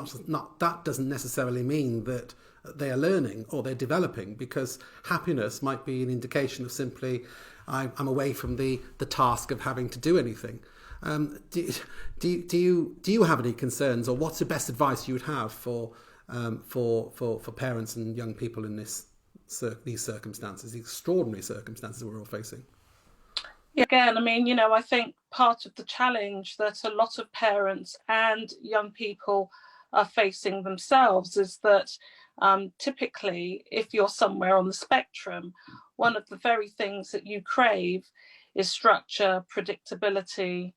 doesn't necessarily mean that they are learning or they're developing, because happiness might be an indication of simply I'm away from the task of having to do anything. Do you have any concerns, or what's the best advice you would have for parents and young people in these circumstances, the extraordinary circumstances we're all facing? Again, I mean, you know, I think part of the challenge that a lot of parents and young people are facing themselves is that typically, if you're somewhere on the spectrum, one of the very things that you crave is structure, predictability,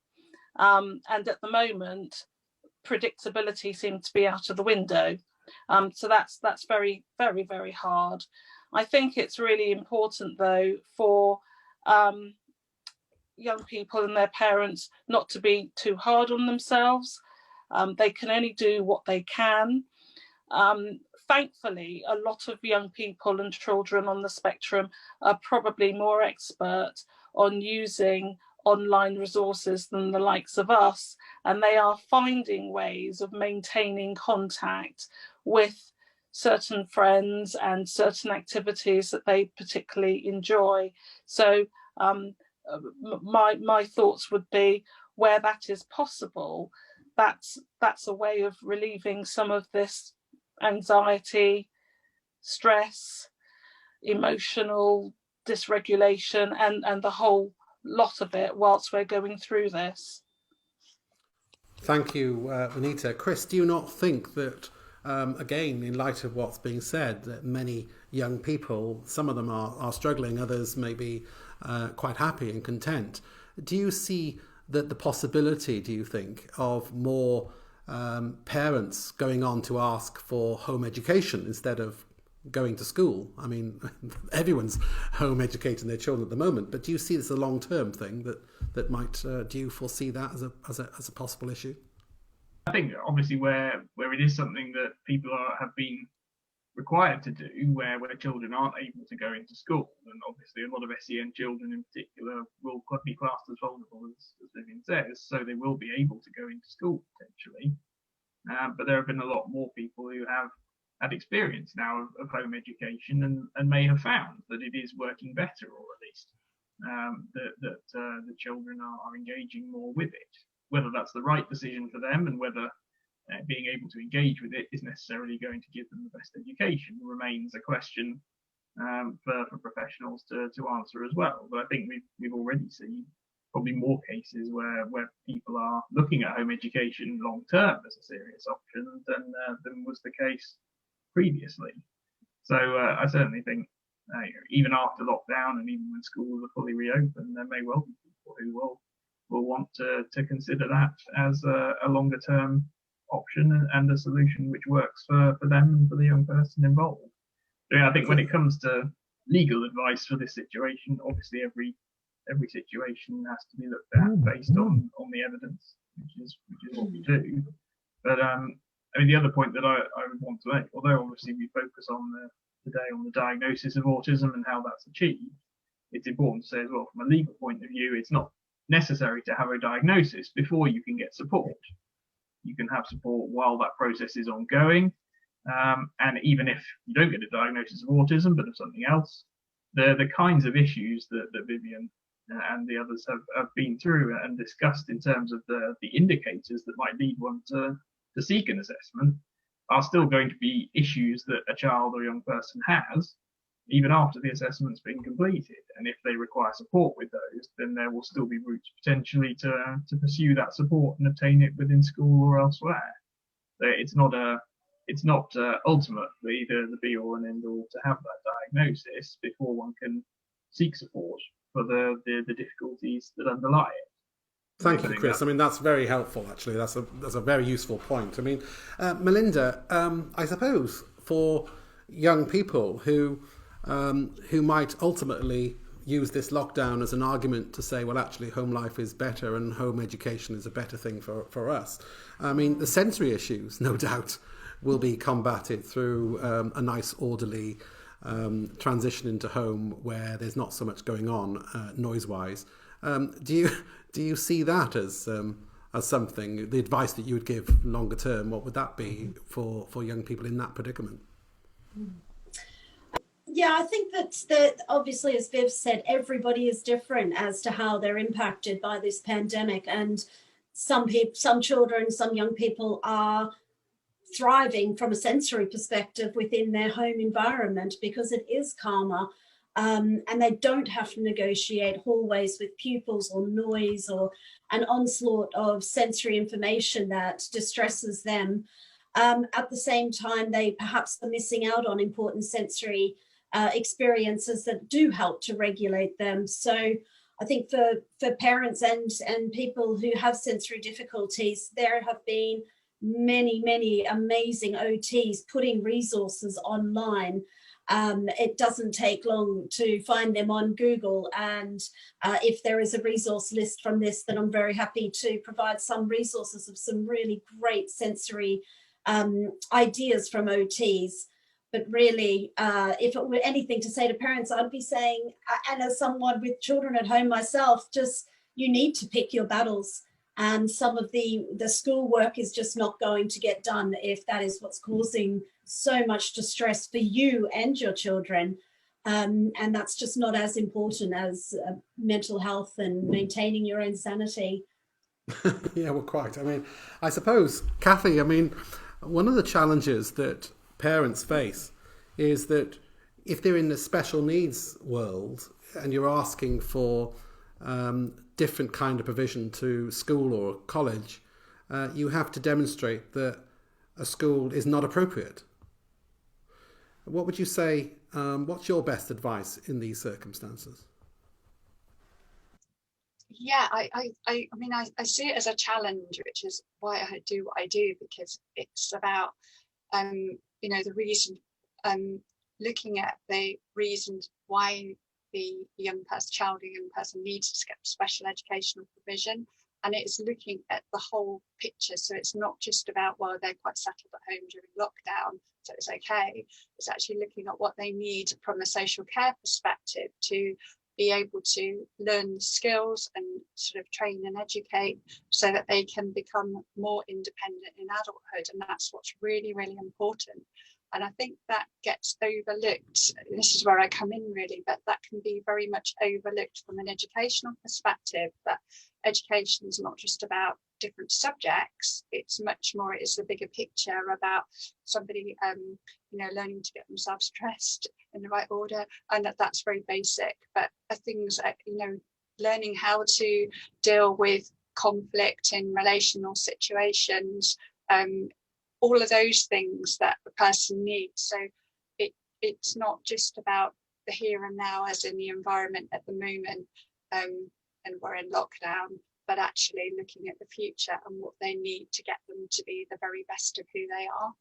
and at the moment, predictability seems to be out of the window. So that's very, very, very hard. I think it's really important, though, for young people and their parents not to be too hard on themselves. They can only do what they can. Thankfully, a lot of young people and children on the spectrum are probably more expert on using online resources than the likes of us, and they are finding ways of maintaining contact with certain friends and certain activities that they particularly enjoy. So my thoughts would be, where that is possible, that's a way of relieving some of this anxiety, stress, emotional dysregulation, and the whole lot of it whilst we're going through this. Thank you, Juanita. Chris, do you not think that, again, in light of what's being said, that many young people, some of them are struggling, others may be quite happy and content. Do you see that the possibility, do you think, of more parents going on to ask for home education instead of going to school? I mean, everyone's home educating their children at the moment, but do you see this as a long-term thing that might, do you foresee that as a possible issue? I think obviously where it is something that people have been required to do, where children aren't able to go into school, and obviously a lot of SEN children in particular will be classed as vulnerable, as Vivienne says, so they will be able to go into school potentially. But there have been a lot more people who have had experience now of home education and may have found that it is working better, or at least that the children are engaging more with it. Whether that's the right decision for them and whether being able to engage with it is necessarily going to give them the best education remains a question for professionals to answer as well. But I think we've already seen probably more cases where people are looking at home education long term as a serious option than was the case previously. So I certainly think even after lockdown and even when schools are fully reopened, there may well be people who will want to consider that as a longer term option and a solution which works for them and for the young person involved. So yeah, I think when it comes to legal advice for this situation, obviously every situation has to be looked at based on the evidence, which is what we do. But I mean, the other point that I would want to make, although obviously we focus on today on the diagnosis of autism and how that's achieved, it's important to say as well from a legal point of view, it's not necessary to have a diagnosis before you can get support. You can have support while that process is ongoing, and even if you don't get a diagnosis of autism but of something else, the kinds of issues that Vivienne and the others have been through and discussed in terms of the indicators that might lead one to seek an assessment are still going to be issues that a child or young person has even after the assessment's been completed. And if they require support with those, then there will still be routes potentially to pursue that support and obtain it within school or elsewhere. So it's not ultimately the be all and end all to have that diagnosis before one can seek support for the difficulties that underlie it. Thank you, Chris. I mean, that's very helpful, actually. That's a very useful point. I mean, Melinda, I suppose for young people who might ultimately use this lockdown as an argument to say, well, actually, home life is better and home education is a better thing for us. I mean, the sensory issues, no doubt, will be combated through a nice, orderly transition into home where there's not so much going on noise-wise. Do you see that as something, the advice that you would give longer term? What would that be for young people in that predicament? Yeah, I think that obviously, as Viv said, everybody is different as to how they're impacted by this pandemic, and some children, some young people are thriving from a sensory perspective within their home environment because it is calmer. and they don't have to negotiate hallways with pupils or noise or an onslaught of sensory information that distresses them. At the same time, they perhaps are missing out on important sensory experiences that do help to regulate them. So I think for parents and people who have sensory difficulties, there have been many amazing OTs putting resources online. It doesn't take long to find them on Google, and if there is a resource list from this, then I'm very happy to provide some resources of some really great sensory ideas from OTs. But really, if it were anything to say to parents, I'd be saying, and as someone with children at home myself, just you need to pick your battles. And some of the school work is just not going to get done if that is what's causing so much distress for you and your children. And that's just not as important as mental health and maintaining your own sanity. Yeah, well, quite. I mean, I suppose, Kathy, I mean, one of the challenges that parents face is that if they're in the special needs world and you're asking for different kind of provision to school or college, you have to demonstrate that a school is not appropriate. What would you say, what's your best advice in these circumstances? Yeah, I mean, I see it as a challenge, which is why I do what I do, because it's about, you know, the reason, looking at the reasons why the young person needs special educational provision, and it's looking at the whole picture. So it's not just about, well, they're quite settled at home during lockdown, so it's okay. It's actually looking at what they need from a social care perspective to be able to learn skills and sort of train and educate so that they can become more independent in adulthood. And that's what's really, really important. And I think that gets overlooked. This is where I come in really, but that can be very much overlooked from an educational perspective, that education is not just about different subjects. It's much more, it's the bigger picture about somebody, you know, learning to get themselves dressed in the right order. And that's very basic, but things like, you know, learning how to deal with conflict in relational situations, all of those things that the person needs. So it's not just about the here and now as in the environment at the moment, and we're in lockdown, but actually looking at the future and what they need to get them to be the very best of who they are.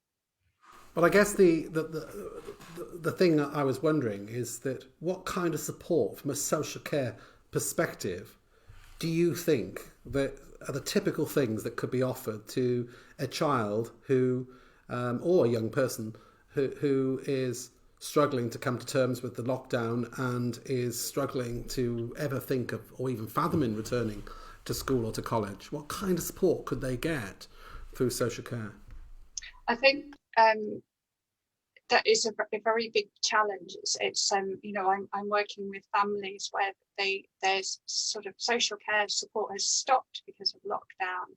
Well, I guess the thing that I was wondering is that what kind of support from a social care perspective do you think that are the typical things that could be offered to a child who, or a young person who is struggling to come to terms with the lockdown and is struggling to ever think of or even fathom in returning to school or to college? What kind of support could they get through social care? I think that is a very big challenge. It's you know, I'm working with families where there's sort of social care support has stopped because of lockdown,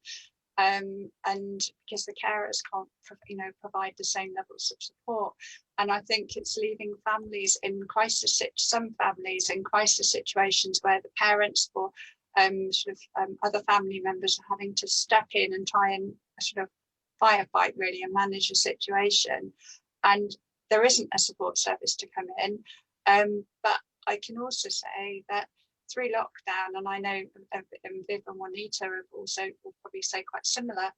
and because the carers can't, you know, provide the same levels of support. And I think it's leaving families in crisis, some families in crisis situations where the parents or other family members are having to step in and try and sort of firefight really and manage the situation. And there isn't a support service to come in. But I can also say that through lockdown, and I know Viv and Juanita have also will probably say quite similar,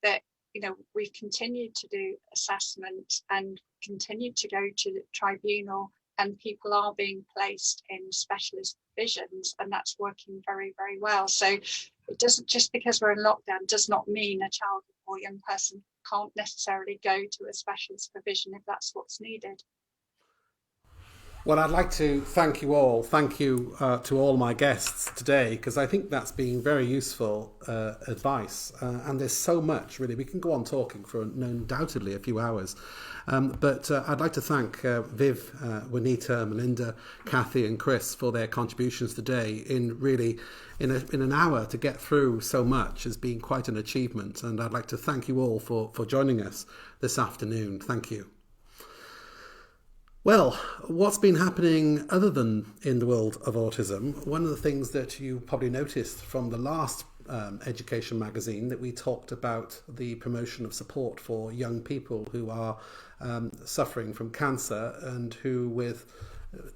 that, you know, we've continued to do assessment and continued to go to the tribunal, and people are being placed in specialist provisions, and that's working very, very well. So it doesn't, just because we're in lockdown does not mean a child or young person can't necessarily go to a specialist provision if that's what's needed. Well, I'd like to thank you all. Thank you to all my guests today, because I think that's been very useful advice. And there's so much, really. We can go on talking for undoubtedly a few hours. But I'd like to thank Viv, Juanita, Melinda, Kathy and Chris for their contributions today. In an hour to get through so much has been quite an achievement. And I'd like to thank you all for joining us this afternoon. Thank you. Well, what's been happening other than in the world of autism? One of the things that you probably noticed from the last Education magazine, that we talked about the promotion of support for young people who are suffering from cancer and who,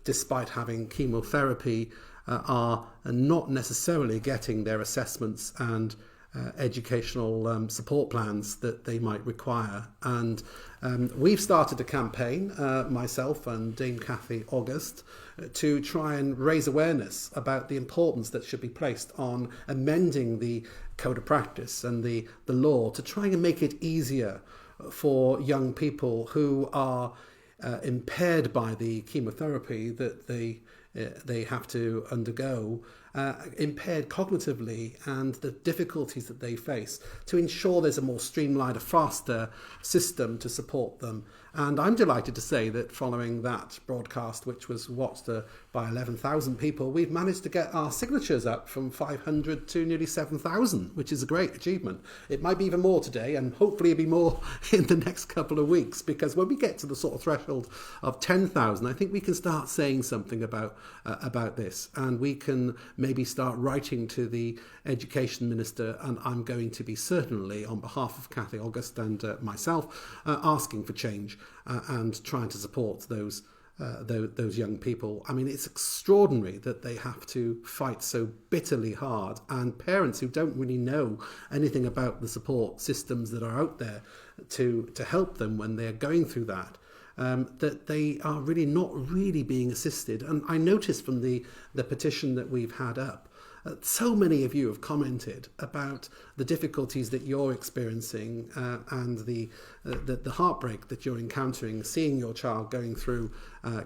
despite having chemotherapy, are not necessarily getting their assessments and educational support plans that they might require. And we've started a campaign, myself and Dame Cathy August, to try and raise awareness about the importance that should be placed on amending the code of practice and the law to try and make it easier for young people who are impaired by the chemotherapy that they have to undergo, impaired cognitively, and the difficulties that they face, to ensure there's a more streamlined, a faster system to support them. And I'm delighted to say that following that broadcast, which was watched by 11,000 people, we've managed to get our signatures up from 500 to nearly 7,000, which is a great achievement. It might be even more today, and hopefully it'll be more in the next couple of weeks, because when we get to the sort of threshold of 10,000, I think we can start saying something about this, and we can maybe start writing to the Education Minister, and I'm going to be certainly, on behalf of Cathy August and myself, asking for change and trying to support those young people. I mean, it's extraordinary that they have to fight so bitterly hard, and parents who don't really know anything about the support systems that are out there to help them when they're going through that. That they are really not really being assisted. And I noticed from the petition that we've had up, so many of you have commented about the difficulties that you're experiencing and the heartbreak that you're encountering, seeing your child going through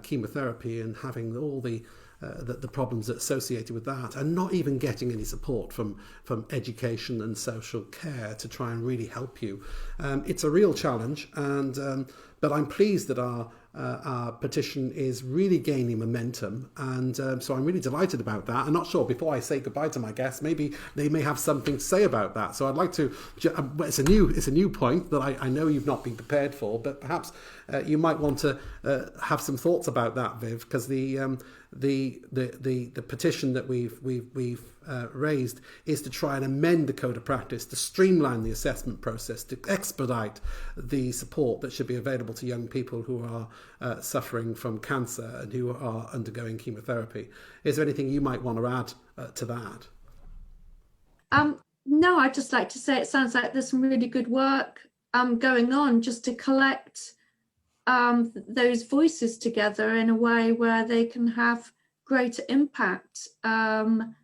chemotherapy and having all the problems associated with that, and not even getting any support from education and social care to try and really help you. It's a real challenge, and but I'm pleased that our petition is really gaining momentum, and so I'm really delighted about that. I'm not sure, before I say goodbye to my guests, maybe they may have something to say about that. So I'd like to, it's a new point that I know you've not been prepared for, but perhaps you might want to have some thoughts about that, Viv, because the petition that we've raised is to try and amend the code of practice, to streamline the assessment process, to expedite the support that should be available to young people who are suffering from cancer and who are undergoing chemotherapy. Is there anything you might want to add to that? No, I'd just like to say it sounds like there's some really good work going on just to collect those voices together in a way where they can have greater impact and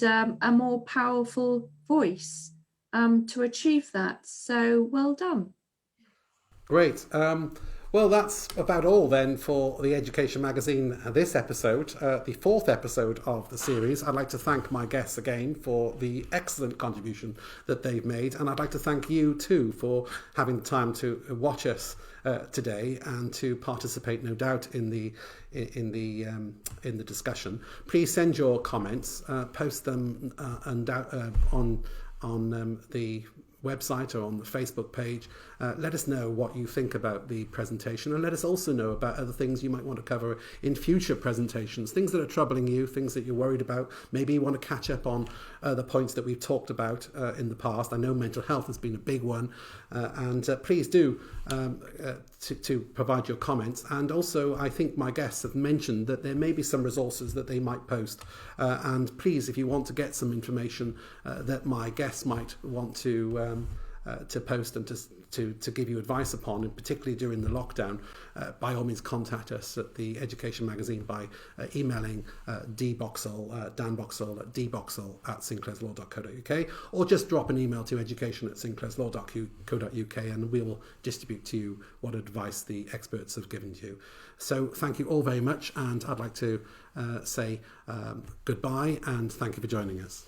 a more powerful voice to achieve that. So well done. Great. Well, that's about all then for the Education Magazine this episode, the fourth episode of the series. I'd like to thank my guests again for the excellent contribution that they've made, and I'd like to thank you too for having the time to watch us today and to participate, no doubt, in the discussion. Please send your comments, post them on the website or on the Facebook page. Let us know what you think about the presentation, and let us also know about other things you might want to cover in future presentations, things that are troubling you, things that you're worried about. Maybe you want to catch up on the points that we've talked about in the past. I know mental health has been a big one, and please do to provide your comments. And also, I think my guests have mentioned that there may be some resources that they might post, and please, if you want to get some information that my guests might want to post and to give you advice upon, and particularly during the lockdown, by all means contact us at the Education Magazine by emailing Dan Boxall at dboxall@sinclairslaw.co.uk, or just drop an email to education@sinclairslaw.co.uk, and we will distribute to you what advice the experts have given you. So thank you all very much, and I'd like to say goodbye and thank you for joining us.